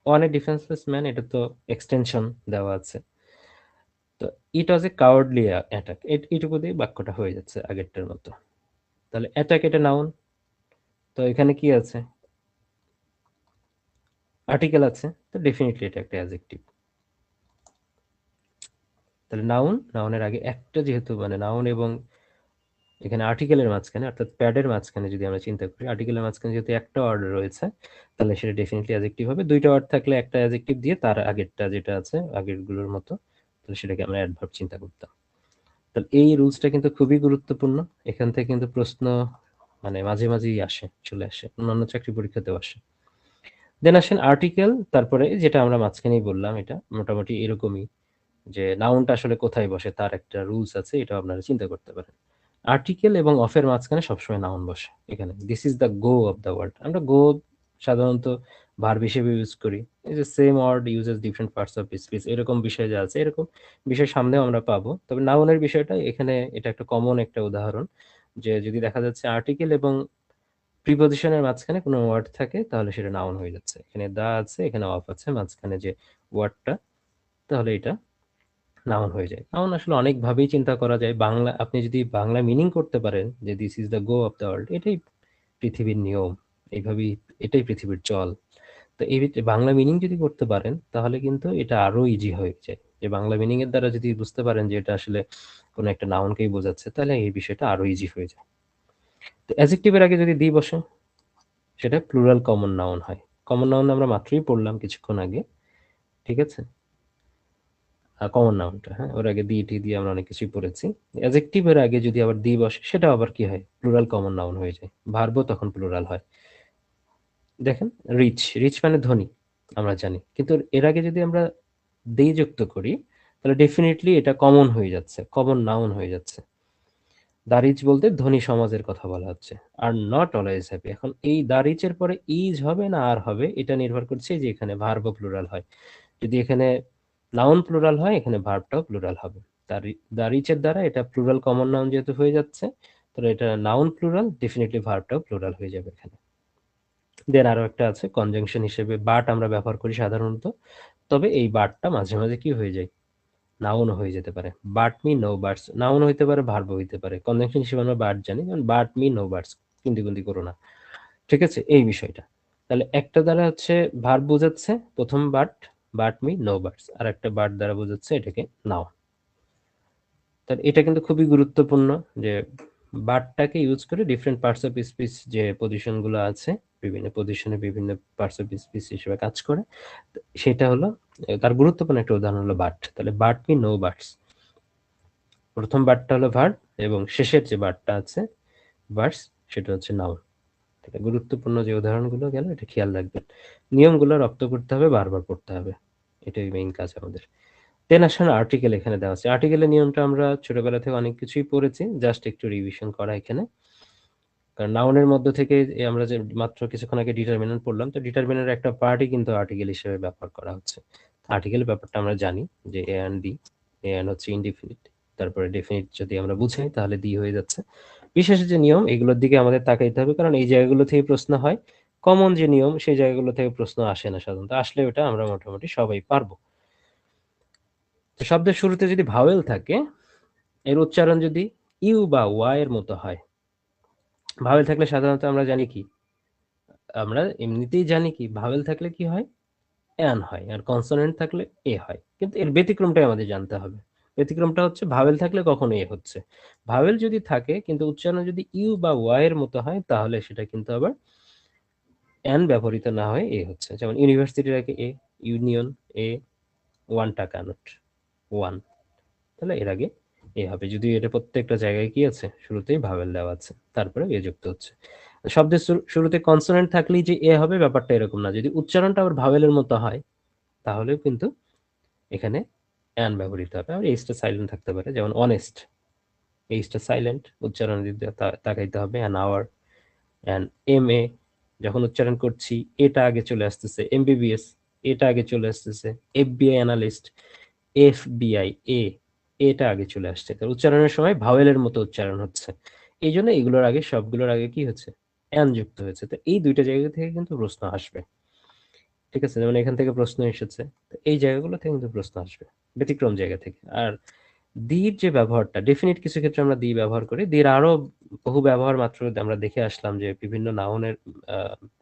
অন এ ডিফেন্সলেস ম্যান, এটা তো এক্সটেনশন দেওয়া আছে, তো ইট ওয়াজ এ কাওয়ার্ডলি অ্যাটাক, এইটুকু দিয়ে বাক্যটা হয়ে যাচ্ছে আগেরটার মতো। তাহলে অ্যাটাক এটা নাউন, তো এখানে কি আছে, আর্টিকেল আছে, তো ডেফিনেটলি এটা একটা অ্যাডজেক্টিভ। তাহলে নাউন, নাউনের আগে একটা, যেহেতু মানে নাউন এবং এখানে আর্টিকেলের মাঝখানে, অর্থাৎ প্যাডের মাঝখানে যদি আমরা চিন্তা করি, আর্টিকেলের মাঝখানে যেহেতু একটা ওয়ার্ড রয়েছে তাহলে সেটা ডেফিনেটলি অ্যাডজেক্টিভ হবে, দুইটা ওয়ার্ড থাকলে একটা অ্যাডজেক্টিভ দিয়ে তার আগেরটা যেটা আছে আগের গুলোর মতো, তাহলে সেটাকে আমরা অ্যাডভার্ব চিন্তা করতাম। তাহলে এই রুলসটা কিন্তু খুবই গুরুত্বপূর্ণ। এখান থেকে কিন্তু প্রশ্ন মানে মাঝে মাঝেই আসে, চলে আসে, অন্যান্য চাকরি পরীক্ষাতেও আসে। দেন আসেন আর্টিকেল, তারপরে যেটা আমরা মাঝখানেই বললাম, এটা মোটামুটি এরকমই, যে নাউনটা আসলে কোথায় বসে তার একটা রুলস আছে, এটা আপনারা চিন্তা করতে পারেন। আর্টিকেল এবং অফের মাঝখানে সবসময় নাউন বসে। এখানে this is the go of the world, আমরা গো সাধারণত ভার্ব হিসেবে ইউজ করি। এই যে same word uses different parts of speech, এরকম বিষয় যা আছে এরকম বিষয় সামনেও আমরা পাবো। তবে নাউনের বিষয়টা এখানে এটা একটা কমন একটা উদাহরণ, যে যদি দেখা যাচ্ছে আর্টিকেল এবং প্রিপজিশনের মাঝখানে কোনো ওয়ার্ড থাকে তাহলে সেটা নাউন হয়ে যাচ্ছে। এখানে দা আছে, এখানে অফ আছে, মাঝখানে যে ওয়ার্ডটা, তাহলে এটা নাউন হয়ে যায়। নাউন আসলে অনেকভাবেই চিন্তা করা যায়। বাংলা আপনি যদি বাংলা মিনিং করতে পারেন যে this is the go of the world, এটাই পৃথিবীর নিয়ম, এইভাবেই এটাই পৃথিবীর চল। তো এই বাংলা মিনিং যদি করতে পারেন তাহলে কিন্তু এটা আরো ইজি হয়ে যায়। যে বাংলা মিনিং এর দ্বারা যদি বুঝতে পারেন যে এটা আসলে কোনো একটা নাউনকেই বোঝাচ্ছে, তাহলে এই বিষয়টা আরো ইজি হয়ে যায়। তো অ্যাডজেক্টিভের আগে যদি দি বসে, সেটা প্লুরাল কমন নাউন হয়। কমন নাউন আমরা মাত্রই পড়লাম কিছুক্ষণ আগে, ঠিক আছে? কমন নাউনটা, হ্যাঁ, ওর আগে দি টি দিয়ে আমরা অনেক কিছুই পড়েছি। অ্যাডজেক্টিভের আগে যদি আবার দি বসে, সেটা আবার কি হয়, প্লুরাল কমন নাউন হয়ে যায়, ভার্বও তখন প্লুরাল হয়। দেখেন, রিচ, রিচ মানে ধনী, আমরা জানি, কিন্তু এর আগে যদি আমরা দি যুক্ত করি তাহলে ডেফিনেটলি এটা কমন হয়ে যাচ্ছে, কমন নাউন হয়ে যাচ্ছে। দা রিচ বলতে ধনী সমাজের কথা বলা হচ্ছে। আর নট অলওয়েজ হ্যাপি, এখন এই দা রিচের পরে ইজ হবে না আর হবে, এটা নির্ভর করছে যে এখানে ভার্ব প্লুরাল হয়। যদি এখানে নাউন প্লুরাল হয়, এখানে ভার্বটাও প্লুরাল হবে। দা রিচের দ্বারা এটা প্লুরাল কমন নাউন যেহেতু হয়ে যাচ্ছে, তাহলে এটা নাউন প্লুরাল, ডেফিনেটলি ভার্বটাও প্লুরাল হয়ে যাবে এখানে। দেন আরো একটা আছে কনজাংশন হিসেবে বাট আমরা ব্যবহার করি সাধারণত, তবে এই বাটটা মাঝে মাঝে কি হয়ে যায়, নাউন হয়ে যেতে পারে। But me no birds noun হইতে পারে, ভার্ব হইতে পারে। কনজাংশন হিসেবে আমরা বাট জানি, যেমন but me no birds, Kunti Kunti করো না, ঠিক আছে, এই বিষয়টা। তাহলে একটা দ্বারা হচ্ছে ভার্ব বোঝাচ্ছে প্রথম but, but me no birds, আর একটা বাট দ্বারা বোঝাচ্ছে এটাকে নাও। তাহলে এটা কিন্তু খুবই গুরুত্বপূর্ণ, যে বাটটাকে ইউজ করে ডিফারেন্ট পার্টস অফ স্পিচ যে পজিশন গুলো আছে, বিভিন্ন পজিশনে বিভিন্ন পার্টস অফ স্পিচ হিসেবে কাজ করে, সেটা হলো তার গুরুত্বপূর্ণ একটা উদাহরণ হলো বাট। তাহলে বাট মি নো বার্ডস, প্রথম বাটটা হলো ভার্ব এবং শেষের যে বাটটা আছে ভার্স, সেটা হচ্ছে নাউন। এটা গুরুত্বপূর্ণ যে উদাহরণগুলো গেল, এটা খেয়াল রাখবেন। নিয়মগুলো রপ্ত করতে হবে, বারবার পড়তে হবে, এটাই মেইন কাজ আমাদের। দেন আসেন আর্টিকেল, এখানে দেওয়া আছে। আর্টিকেলের নিয়মটা আমরা ছোটবেলা থেকে অনেক কিছুই পড়েছি, জাস্ট একটু রিভিশন করা এখানে। কারণ নাউনের মধ্য থেকে আমরা যে মাত্র কিছুক্ষণ আগে ডিটারমিনেন্ট পড়লাম, তো ডিটারমিনেন্টের একটা পার্টই কিন্তু আর্টিকেল হিসেবে ব্যবহার করা হচ্ছে। আর্টিকেল ব্যাপারটা আমরা জানি যে এ অ্যান্ড ডি, এ অ্যান্ড হচ্ছে ইনডিফিনিট, তারপরে ডেফিনিট যদি আমরা বুঝাই তাহলে দি হয়ে যাচ্ছে। বিশেষ যে নিয়ম, এগুলোর দিকে আমাদের তাকাইতে হবে, কারণ এই জায়গাগুলো থেকে প্রশ্ন হয়। কমন যে নিয়ম, সেই জায়গাগুলো থেকে প্রশ্ন আসে না সাধারণত, আসলে ওটা আমরা মোটামুটি সবাই পারবো। তো শব্দের শুরুতে যদি ভাওয়েল থাকে, এর উচ্চারণ যদি ইউ বা ওয়াই এর মতো হয়, ভাওয়েল থাকলে সাধারণত আমরা জানি কি, আমরা এমনিতেই জানি কি, ভাওয়েল থাকলে কি হয়, অ্যান হয়, আর কনসোনেন্ট থাকলে এ হয়। কিন্তু এর ব্যতিক্রমটাই আমাদের জানতে হবে। ব্যতিক্রমটা হচ্ছে ভাওয়েল থাকলে কখনো এ হচ্ছে, ভাওয়েল যদি থাকে কিন্তু উচ্চারণ যদি ইউ বা ওয়াই এর মতো হয়, তাহলে সেটা কিন্তু আবার অ্যান ব্যবহৃত না হয়ে এ হচ্ছে। যেমন ইউনিভার্সিটির আগে এ, ইউনিয়ন এ, 1 টাকা নোট, ওয়ান, তাহলে এর আগে এ হবে, যদি এটা প্রত্যেকটা জায়গায় কি আছে, শুরুতেই ভাওয়েল দেওয়া আছে, তারপরে এ যুক্ত হচ্ছে। শব্দের শুরুতে কনসোনেন্ট থাকলেই যে এ হবে ব্যাপারটা এরকম না, যদি উচ্চারণটা আবার ভাওয়েলের মতো হয় তাহলেও কিন্তু এখানে অ্যান ব্যবহৃত হবে। আর এইচটা সাইলেন্ট থাকতে পারে, যেমন অনেস্ট, এইচটা সাইলেন্ট, উচ্চারণ দিতে তাকাইতে হবে। An hour, an M A, যখন উচ্চারণ করছি এটা আগে চলে আসতেছে, এমবিবিএস এটা আগে চলে আসতেছে, এফবিআই অ্যানালিস্ট, এফবিআই এ, এটা আগে চলে আসছে। তো উচ্চারণের সময় ভাওয়েলের মতো উচ্চারণ হচ্ছে, এই জন্য এগুলোর আগে, সবগুলোর আগে কি হচ্ছে, অ্যান যুক্ত হয়েছে। তো এই দুইটা জায়গা থেকে কিন্তু প্রশ্ন আসবে, ঠিক আছে? যেমন এখান থেকে প্রশ্ন এসেছে, তো এই জায়গাগুলো থেকে কিন্তু প্রশ্ন আসবে, ব্যতিক্রম জায়গা থেকে। আর দির যে ব্যবহারটা, ডেফিনিট কিছু ক্ষেত্রে আমরা দি ব্যবহার করি, দির আরো বহু ব্যবহার মাত্র আমরা দেখে আসলাম যে বিভিন্ন নাউনের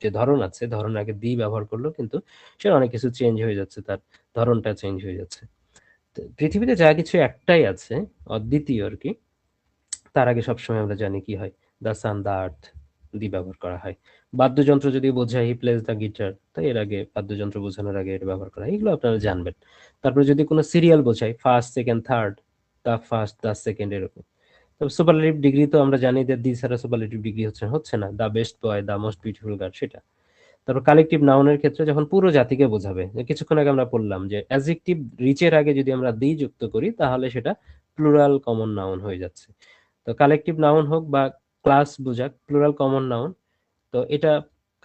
যে ধরন আছে, ধরন আগে দি ব্যবহার করলেও কিন্তু সে অনেক কিছু চেঞ্জ হয়ে যাচ্ছে, তার ধরনটা চেঞ্জ হয়ে যাচ্ছে। তো পৃথিবীতে যা কিছু একটাই আছে, অদ্বিতীয় আর কি, তার আগে সবসময় আমরা জানি কি হয়, দ্য সান, দ্য আর্থ, দি ব্যবহার করা হয়। বাদ্যযন্ত্র যদি বোঝায়, হি প্লেস দ্য গিটার, তো এর আগে বাদ্যযন্ত্র বোঝানোর আগে এটা ব্যবহার করা হয়, এগুলো আপনারা জানবেন। তারপরে যদি কোনো সিরিয়াল বোঝায়, first second third, the first, the second এরকম। তবে সুপারলেটিভ ডিগ্রি তো আমরা জানি যে দি ছাড়া সুপারলেটিভ ডিগ্রি হচ্ছে না, the best boy, the most beautiful girl সেটা। তারপর কালেকটিভ নাউনের ক্ষেত্রে যখন পুরো জাতিকে বোঝাবে, কিছুক্ষণ আগে আমরা বললাম যে অ্যাডজেক্টিভ রিচের আগে যদি আমরা দি যুক্ত করি তাহলে সেটা প্লুরাল কমন নাউন হয়ে যাচ্ছে। তো কালেকটিভ নাউন হোক বা ক্লাস বোঝাক, প্লুরাল কমন নাউন, তো এটা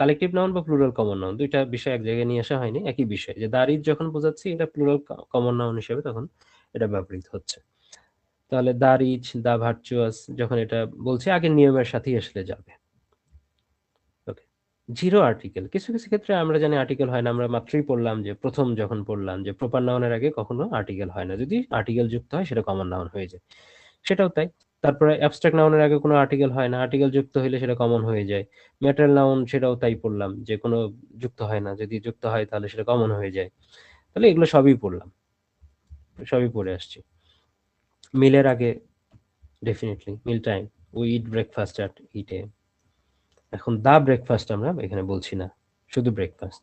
কালেকটিভ নাউন বা প্লুরাল কমন নাউন দুইটা বিষয় এক জায়গায় নিয়ে আসা হয়নি, একই বিষয় যে দাঁড়িয়ে যখন বোঝাচ্ছি এটা প্লুরাল কমন নাউন হিসেবে তখন এটা ব্যবহৃত হচ্ছে। তাহলে দা রিচ, দা ভার্চুয়াস যখন এটা বলছি আগের নিয়মের সাথেই আসলে যাবে। ওকে, জিরো আর্টিকেল, কিছু কিছু ক্ষেত্রে আমরা জানি আর্টিকেল হয় না, আমরা মাত্রই পড়লাম যে প্রথম যখন পড়লাম যে প্রপার নাউনের আগে কখনো আর্টিকেল হয় না, যদি আর্টিকেল যুক্ত হয় সেটা কমন নাউন হয়ে যায়, সেটাও তাই। তারপরে অ্যাবস্ট্রাক্ট নাউনের আগে কোনো আর্টিকেল হয় না, আর্টিকেল যুক্ত হইলে সেটা কমন হয়ে যায়। ম্যাটেরিয়াল নাউন সেটাও তাই পড়লাম যে কোনো যুক্ত হয় না, যদি যুক্ত হয় তাহলে সেটা কমন হয়ে যায়। তাহলে এগুলো সবই পড়লাম, সবই পড়ে আসছি। মিলের আগে definitely meal time, we eat breakfast at eight a. এখন দা ব্রেকফাস্ট আমরা এখানে বলছি না, শুধু ব্রেকফাস্ট।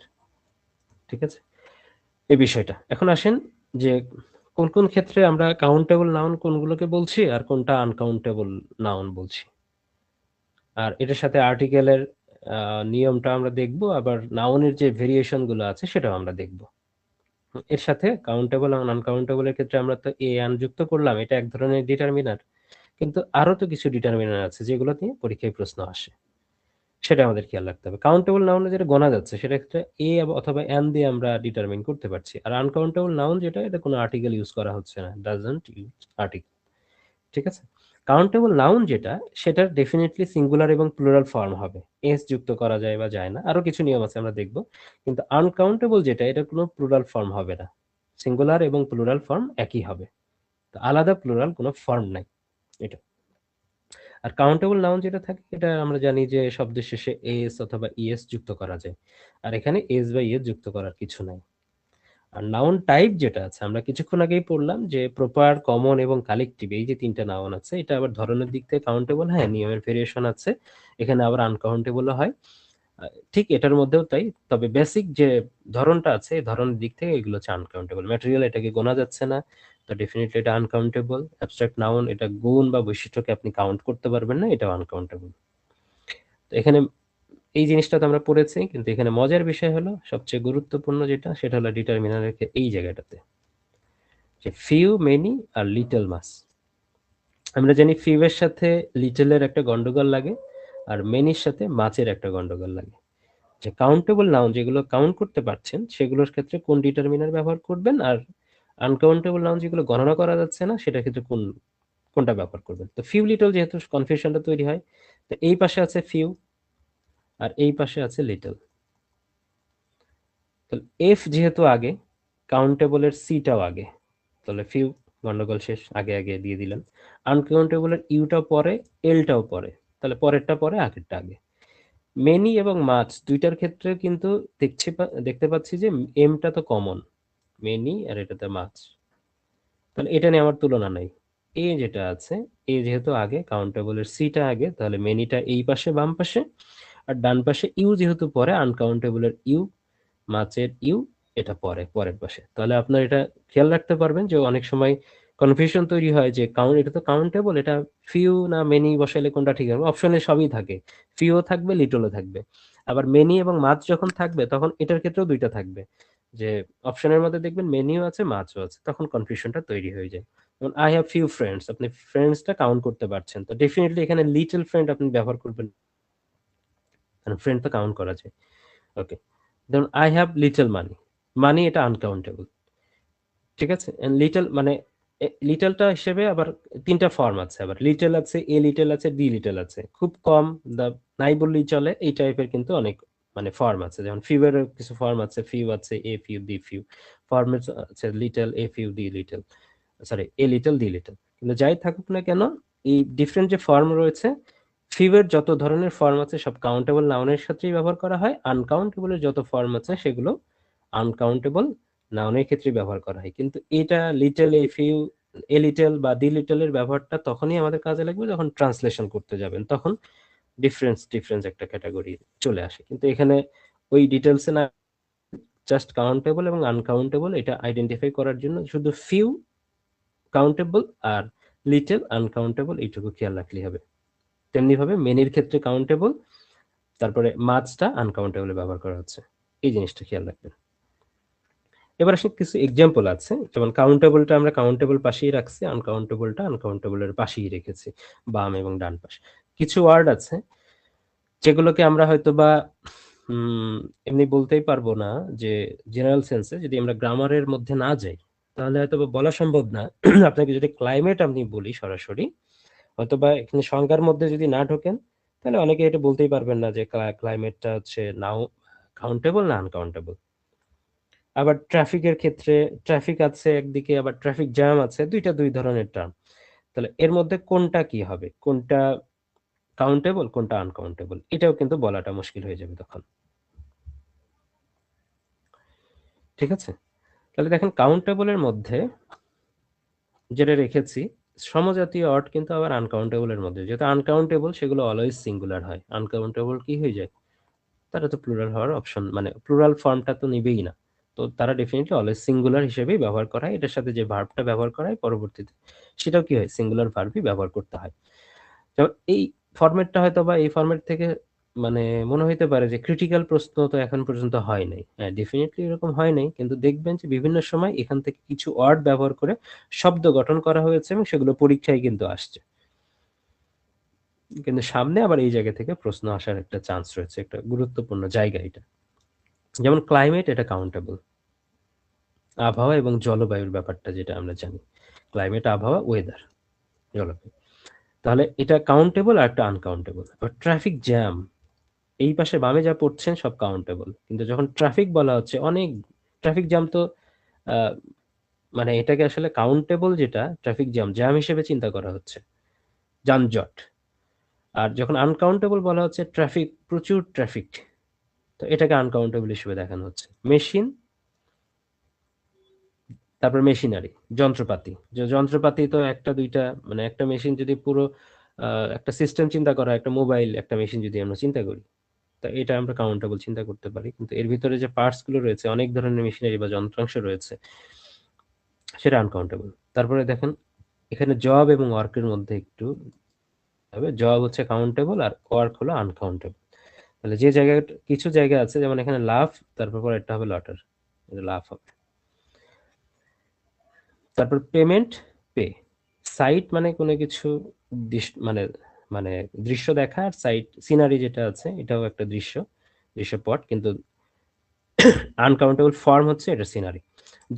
ঠিক আছে, এই বিষয়টা। এখন আসেন যে কোন কোন ক্ষেত্রে আমরা কাউন্টেবল নাউন কোনগুলোকে বলছি আর কোনটা আনকাউন্টেবল নাউন বলছি, আর এটার সাথে আর্টিকেলের নিয়মটা আমরা দেখব, আবার নাউনের যে ভেরিয়েশন গুলো আছে সেটাও আমরা দেখব। এর সাথে কাউন্টেবল এবং আনকাউন্টেবল এর ক্ষেত্রে আমরা তো এ আন যুক্ত করলাম, এটা এক ধরনের ডিটারমিনার, কিন্তু আরো তো কিছু ডিটারমিনার আছে যেগুলো নিয়ে পরীক্ষায় প্রশ্ন আসে, সেটা আমাদের খেয়াল রাখতে হবে। কাউন্টেবল নাউনে যেটা গোনা যাচ্ছে সেটা ক্ষেত্রে এ অথবা এন দিয়ে আমরা ডিটারমিন করতে পারছি, আর আনকাউন্টেবল নাউন যেটা এটা কোনো আর্টিকেল ইউজ করা হচ্ছে না, ডাজন্ট ইউজ আর্টিকেল। ঠিক আছে, কাউন্টেবল নাউন যেটা সেটার ডেফিনেটলি সিঙ্গুলার এবং প্লুরাল ফর্ম হবে, এস যুক্ত করা যায় বা যায় না, আরো কিছু নিয়ম আছে আমরা দেখব। কিন্তু আনকাউন্টেবল যেটা এটা কোনো প্লুরাল ফর্ম হবে না, সিঙ্গুলার এবং প্লুরাল ফর্ম একই হবে, তো আলাদা প্লুরাল কোনো ফর্ম নাই এটা। আর কাউন্টেবল নাউন যেটা থাকে এটা আমরা জানি যে শব্দের শেষে এস অথবা ইএস যুক্ত করা যায়, আর এখানে এস বা ইএস যুক্ত করার কিছু নাই। আর নাউন টাইপ যেটা আছে আমরা কিছুক্ষণ আগেই পড়লাম যে প্রপার, কমন এবং কালেকটিভ, এই যে তিনটা নাউন আছে এটা আবার ধরনের দিক থেকে কাউন্টেবল, হ্যাঁ নিয়মের ভেরিয়েশন আছে, এখানে আবার আনকাউন্টেবলও হয়। ঠিক এটার মধ্যেও তাই, তবে বেসিক যে ধরনটা আছে এই ধরনের দিক থেকে এগুলো হচ্ছে আনকাউন্টেবল। ম্যাটেরিয়াল এটাকে গোনা যাচ্ছে না, তো ডেফিনেটলি এটা আনকাউন্টেবল। অ্যাবস্ট্রাক্ট নাউন এটা গুণ বা বৈশিষ্ট্যকে আপনি কাউন্ট করতে পারবেন না, এটাও আনকাউন্টেবল। তো এখানে এই জিনিসটা তো আমরা পড়েছি, কিন্তু এখানে মজার বিষয় হলো সবচেয়ে গুরুত্বপূর্ণ যেটা সেটা হলো ডিটারমিনারের এই জায়গাটাতে, যে ফিউ, মেনি আর লিটল মাস। আমরা জানি ফিউ এর সাথে লিটলের একটা গন্ডগোল লাগে, আর মেনির সাথে মাছের একটা গন্ডগোল লাগে। যে কাউন্টেবল নাউন যেগুলো কাউন্ট করতে পারছেন সেগুলোর ক্ষেত্রে কোন ডিটারমিনার ব্যবহার করবেন, আর আনকাউন্টেবল নাউন যেগুলো গণনা করা যাচ্ছে না সেটার ক্ষেত্রে কোনটা ব্যবহার করবেন। তো ফিউ লিটল যেহেতু কনফিউশনটা তৈরি হয়, তো এই পাশে আছে ফিউ আর এই পাশে আছে লিটল। তাহলে এফ যেহেতু আগে, কাউন্টেবলের সিটাও আগে, তাহলে ফিউ গন্ডগোল শেষ, আগে আগে দিয়ে দিলাম। আনকাউন্টেবলের ইউটাও পরে, এলটাও পরে, তাহলে পরেরটা পরে আগেরটা আগে। মেনি এবং মাছ দুইটার ক্ষেত্রে কিন্তু দেখতে পাচ্ছি যে এমটা তো কমন, মেনি আর এটাতে মাছ, তাহলে এটা নিয়ে আমার তুলনা নাই। এ যেটা আছে, এ যেহেতু আগে, কাউন্টেবলের সিটা আগে, তাহলে মেনিটা এই পাশে বাম পাশে, আর ডান পাশে ইউ যেহেতু পরে, আনকাউন্টেবলের ইউ, মাছের ইউ এটা পরে পরের পাশে। তাহলে আপনার এটা খেয়াল রাখতে পারবেন যে অনেক সময় কনফিউশন তৈরি হয় যে এটা তো কাউন্টেবল, এটা ফিউ না মেনি বসাইলে কোনটা ঠিক হবে, অপশনে সবই থাকে, ফিউ থাকবে লিটলও থাকবে, আবার মেনি এবং মাছ যখন থাকবে তখন এটার ক্ষেত্রেও দুইটা থাকবে, যে অপশনের মধ্যে দেখবেন মেনিও আছে মাছও আছে, তখন কনফিউশনটা তৈরি হয়ে যায়। যেমন আই হ্যাভ ফিউ ফ্রেন্ডস, আপনি ফ্রেন্ডসটা কাউন্ট করতে পারছেন, তো ডেফিনেটলি এখানে লিটল ফ্রেন্ড আপনি ব্যবহার করবেন, কারণ ফ্রেন্ড তো কাউন্ট করা যায়। ওকে, ধরুন আই হ্যাভ লিটল মানি, মানি এটা আনকাউন্টেবল। ঠিক আছে, লিটল মানে লিটলটা হিসেবে আবার তিনটা ফর্ম আছে, আবার লিটল আছে, এ লিটল আছে, ডি লিটল আছে, খুব কম, দা নাই বললেই চলে, এই টাইপের কিন্তু অনেক মানে ফর্ম আছে। যেমন ফিউ এর কিছু ফর্ম আছে, ফিউ আছে, এ ফিউ, ডি ফিউ, ফর্মের আছে little, a few, D little, sorry a little, D little. কিন্তু যাই থাকুক না কেন, এই ডিফারেন্ট যে ফর্ম রয়েছে, ফিউ এর যত ধরনের ফর্ম আছে সব কাউন্টেবল নাউনের ক্ষেত্রেই ব্যবহার করা হয়, আনকাউন্টেবলের যত ফর্ম আছে সেগুলো আনকাউন্টেবল নাউনের ক্ষেত্রে ব্যবহার করা হয়। কিন্তু এটা little, a few, a little বা দি লিটল এর ব্যবহারটা তখনই আমাদের কাজে লাগবে যখন ট্রান্সলেশন করতে যাবেন, তখন ডিফারেন্স ডিফারেন্স একটা ক্যাটাগরি চলে আসে। কিন্তু এখানে ওই ডিটেলসে না, জাস্ট কাউন্টেবল এবং আনকাউন্টেবল এটা আইডেন্টিফাই করার জন্য শুধু ফিউ কাউন্টেবল আর লিটল আনকাউন্টেবল এইটুকু খেয়াল রাখলেই হবে। তেমনি ভাবে মেনির ক্ষেত্রে কাউন্টেবল, তারপরে মাছটা আনকাউন্টেবলে ব্যবহার করা হচ্ছে, এই জিনিসটা খেয়াল রাখবেন। এবার আসলে কিছু এক্সাম্পল আছে, যেমন কাউন্টেবলটা আমরা কাউন্টেবল পাশেই রাখছি, আনকাউন্টেবলটা আনকাউন্টেবলের পাশেই রেখেছি, বাম এবং ডান পাশ। কিছু ওয়ার্ড আছে যেগুলোকে আমরা হয়তো বা এমনি বলতেই পারবো না, যে জেনারেল সেন্সে যদি আমরা গ্রামারের মধ্যে না যাই তাহলে হয়তো বা বলা সম্ভব না। আপনাকে যদি ক্লাইমেট আমি বলি সরাসরি, হয়তো বা এখানে সংজ্ঞার মধ্যে যদি না ঢোকেন তাহলে অনেকে এটা বলতেই পারবেন না যে ক্লাইমেটটা হচ্ছে নাও কাউন্টেবল না আনকাউন্টেবল। আবার ট্রাফিকের ক্ষেত্রে ট্রাফিক আছে একদিকে, আবার ট্রাফিক জ্যাম আছে, দুই ধরনের টার্ম। তাহলে এর মধ্যে কোনটা কি হবে, কোনটা কাউন্টেবল কোনটা আনকাউন্টেবল, এটাও কিন্তু বলাটা মুশকিল হয়ে যাবে তখন। ঠিক আছে, তাহলে দেখেন কাউন্টেবলের মধ্যে যেটা রেখেছি, সমজাতীয় অর্ড কিন্তু আবার আনকাউন্টেবলের মধ্যে, যেহেতু আনকাউন্টেবল সেগুলো অলওয়েজ সিঙ্গুলার হয়, আনকাউন্টেবল কি হয়ে যায়, তারা তো প্লুরাল হওয়ার অপশন, মানে প্লুরাল ফর্মটা তো নিবেই না, তো তারা ডেফিনেটলি অলওয়েজ সিঙ্গুলার হিসেবেই ব্যবহার করা হয়। এটার সাথে যে ভার্বটা ব্যবহার করা হয় পরবর্তীতে সেটাও কি হয়, সিঙ্গুলার ভার্বই ব্যবহার করতে হয়। যেমন এই ফরম্যাটটা হয়তো বা এই ফরম্যাট থেকে মানে মনে হইতে পারে যে ক্রিটিক্যাল প্রশ্ন তো এখন পর্যন্ত হয় নাই। হ্যাঁ, ডেফিনেটলি এরকম হয় নাই, কিন্তু দেখবেন যে বিভিন্ন সময় এখান থেকে কিছু ওয়ার্ড ব্যবহার করে শব্দ গঠন করা হয়েছে এবং সেগুলো পরীক্ষায় কিন্তু আসছে। কিন্তু সামনে আবার এই জায়গা থেকে প্রশ্ন আসার একটা চান্স রয়েছে, একটা গুরুত্বপূর্ণ জায়গা এটা। যেমন ক্লাইমেট, এটা কাউন্টেবল, আবহাওয়া এবং জলবায়ুর ব্যাপারটা যেটা আমরা জানি, ক্লাইমেট আবহাওয়া ওয়েদার জলবায়ু, তাহলে এটা কাউন্টেবল আর একটা আনকাউন্টেবল। আবার ট্রাফিক জ্যাম, এই পাশে বামে যা পড়ছেন সব কাউন্টেবল, কিন্তু যখন ট্রাফিক বলা হচ্ছে অনেক ট্রাফিক জ্যাম তো আহ, মানে এটাকে আসলে কাউন্টেবল, যেটা ট্রাফিক জ্যাম জ্যাম হিসেবে চিন্তা করা হচ্ছে, যানজট। আর যখন আনকাউন্টেবল বলা হচ্ছে ট্রাফিক, প্রচুর ট্রাফিক, তো এটাকে আনকাউন্টেবল হিসেবে দেখানো হচ্ছে। মেশিন, তারপর মেশিনারি, যন্ত্রপাতি, যে যন্ত্রপাতি তো একটা দুইটা, মানে একটা মেশিন যদি পুরো একটা সিস্টেম চিন্তা করা, একটা মোবাইল একটা মেশিন যদি আমরা চিন্তা করি, তা এটা আমরা কাউন্টেবল চিন্তা করতে পারি, কিন্তু এর ভিতরে যে পার্টস গুলো রয়েছে, অনেক ধরনের মেশিনারি বা যন্ত্রাংশ রয়েছে, সেটা আনকাউন্টেবল। তারপরে দেখেন এখানে জব এবং ওয়ার্কের মধ্যে একটু হবে, জব হচ্ছে কাউন্টেবল আর ওয়ার্ক হলো আনকাউন্টেবল। তাহলে যে জায়গায় কিছু জায়গা আছে, যেমন এখানে লাভ, তারপর একটা হবে লটার, লাভ হবে। তারপর পেমেন্ট, পে। সাইট মানে কোনো কিছু মানে মানে দৃশ্য দেখা, আর সাইট সিনারি যেটা আছে এটাও একটা দৃশ্যপট, কিন্তু আনকাউন্টেবল ফর্ম হচ্ছে এটা সিনারি।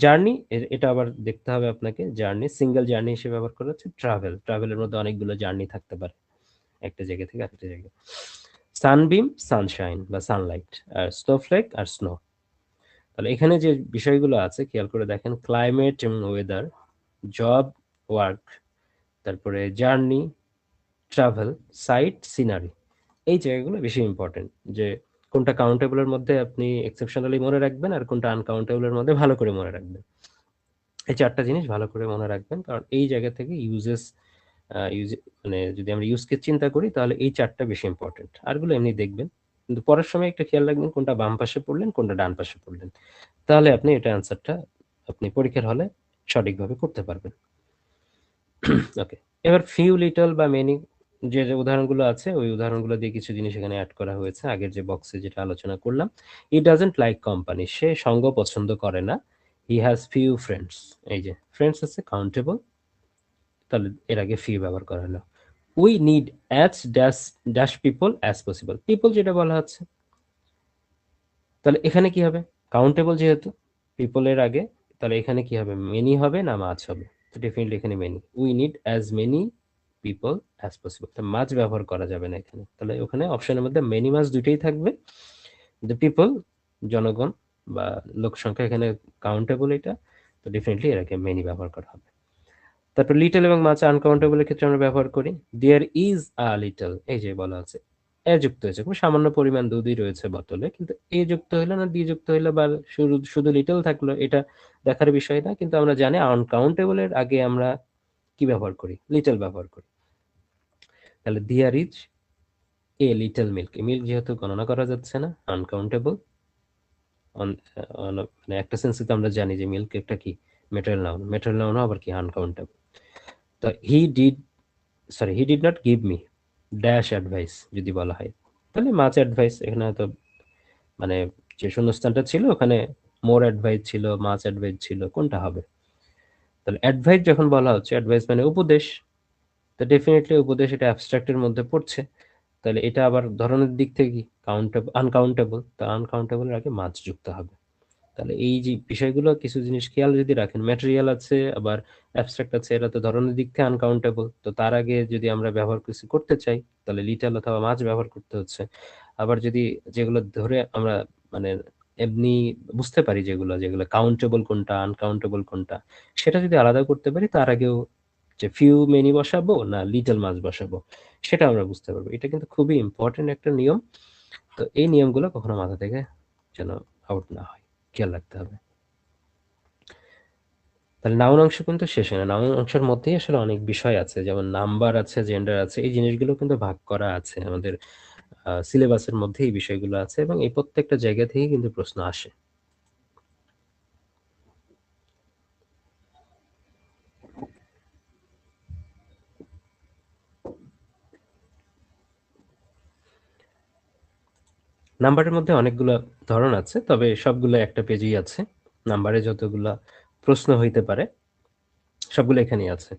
জার্নি, এটা আবার দেখতে হবে আপনাকে, জার্নি সিঙ্গেল জার্নি হিসেবে ব্যবহার করা হচ্ছে। ট্রাভেল, ট্রাভেলের মধ্যে অনেকগুলো জার্নি থাকতে পারে একটা জায়গা থেকে আরেকটা জায়গায়। সানবিম, সানশাইন বা সানলাইট, আর স্নোফ্লেক আর স্নো। তাহলে এখানে যে বিষয়গুলো আছে খেয়াল করে দেখেন, ক্লাইমেট এবং ওয়েদার, জব, ওয়ার্ক, তারপরে জার্নি, ট্রাভেল, সাইট, সিনারি, এই জায়গাগুলো বেশি ইম্পর্টেন্ট, যে কোনটা কাউন্টেবলের মধ্যে আপনি এক্সেপশনালি মনে রাখবেন আর কোনটা আনকাউন্টেবলের মধ্যে ভালো করে মনে রাখবেন। এই চারটা জিনিস ভালো করে মনে রাখবেন, কারণ এই জায়গা থেকে ইউজ মানে যদি আমরা ইউজ কেস চিন্তা করি তাহলে এই চারটা বেশি ইম্পর্টেন্ট, আরগুলো এমনি দেখবেন, কিন্তু পড়ার সময় একটা খেয়াল রাখবেন কোনটা বাম পাশে পড়লেন কোনটা ডান পাশে পড়লেন, তাহলে আপনি এটা অ্যান্সারটা আপনি পরীক্ষার হলে সঠিকভাবে করতে পারবেন। ওকে, এবার ফিউ, লিটল বা মেনি, যে যে উদাহরণগুলো আছে ওই উদাহরণগুলো দিয়ে কিছু জিনিস এখানে অ্যাড করা হয়েছে আগের যে বক্সে যেটা আলোচনা করলাম। হি ডাজন্ট লাইক কোম্পানি, সে সঙ্গ পছন্দ করে না। হি হ্যাজ ফিউ ফ্রেন্ডস, এই যে ফ্রেন্ডস আছে কাউন্টেবল, তাহলে এর আগে ফিউ ব্যবহার করা হলো। We need as dash dash people as possible, people যেটা বলা হচ্ছে, তাহলে এখানে কি হবে, কাউন্টেবল যেহেতু পিপলের আগে, তাহলে এখানে কি হবে, মেনি হবে না মাছ হবে, তো ডেফিনেটলি এখানে many. We need as many people as possible, মাছ ব্যবহার করা যাবে না এখানে, তাহলে ওখানে অপশনের মধ্যে মেনি মাছ দুইটাই থাকবে, কিন্তু পিপল জনগণ বা লোক সংখ্যা এখানে কাউন্টেবল এটা, তো ডেফিনেটলি এর আগে মেনি ব্যবহার করা হবে। তারপর লিটল এবং মাছ আনকাউন্টেবলের ক্ষেত্রে আমরা ব্যবহার করি, দেয়ার ইজ আ লিটল, এই যে বলা আছে এ যুক্ত হয়েছে, খুব সামান্য পরিমাণ দুধই রয়েছে বোতলে, কিন্তু এ যুক্ত হইলো না ডি যুক্ত হইলো বা শুধু শুধু লিটল থাকলো, এটা দেখার বিষয় না, কিন্তু আমরা জানি আনকাউন্টেবলের আগে আমরা কি ব্যবহার করি, লিটল ব্যবহার করি। তাহলে there is a little milk, milk যেহেতু গণনা করা যাচ্ছে না, আনকাউন্টেবল, মানে একটা সেন্সে তো আমরা জানি যে মিল্ক একটা কি মেটাল নাউন, মেটাল নাউন আবার কি আনকাউন্টেবল। তো he did not give me dash advice যদি বলা হয়, তাহলে মাচ অ্যাডভাইস এখানে হয়তো মানে যে শূন্যস্থানটা ছিল ওখানে মোর অ্যাডভাইস ছিল, মাচ অ্যাডভাইস ছিল, কোনটা হবে? তাহলে অ্যাডভাইস যখন বলা হচ্ছে, অ্যাডভাইস মানে উপদেশ, তো ডেফিনেটলি উপদেশ এটা অ্যাবস্ট্রাক্টের মধ্যে পড়ছে। তাহলে এটা আবার ধরনের দিক থেকে কি কাউন্টেবল, আনকাউন্টেবল, তো আনকাউন্টেবলের আগে মাছ যুক্ত হবে। তাহলে এই যে বিষয়গুলো কিছু জিনিস খেয়াল যদি রাখেন, ম্যাটেরিয়াল আছে আবার অ্যাবস্ট্রাক্ট আছে, এটা তো ধরনের দিক থেকে আনকাউন্টেবল, তো তার আগে যদি আমরা ব্যবহার কিছু করতে চাই তাহলে লিটল অথবা মাছ ব্যবহার করতে হচ্ছে। আবার যদি যেগুলো ধরে আমরা মানে এমনি বুঝতে পারি, যেগুলো যেগুলো কাউন্টেবল কোনটা আনকাউন্টেবল কোনটা, সেটা যদি আলাদা করতে পারি তার আগেও যে ফিউ মেনি বসাবো না লিটল মাছ বসাবো সেটা আমরা বুঝতে পারবো। এটা কিন্তু খুবই ইম্পর্টেন্ট একটা নিয়ম। তো এই নিয়মগুলো কখনো মাথা থেকে যেন আউট না হয়, খেয়াল রাখতে হবে। তাহলে নাউন অংশ কিন্তু শেষ হয় না, নাউন অংশের মধ্যেই আসলে অনেক বিষয় আছে, যেমন নাম্বার আছে, জেন্ডার আছে, এই জিনিসগুলো কিন্তু ভাগ করা আছে আমাদের সিলেবাসের মধ্যে, এই বিষয়গুলো আছে এবং এই প্রত্যেকটা জায়গা থেকেই কিন্তু প্রশ্ন আসে। নাম্বারের মধ্যে অনেকগুলো ধরন আছে, তবে সবগুলো একটা পেজেই আছে। নাম্বারে যতগুলা প্রশ্ন হইতে পারে সবগুলো এখানেই আছে।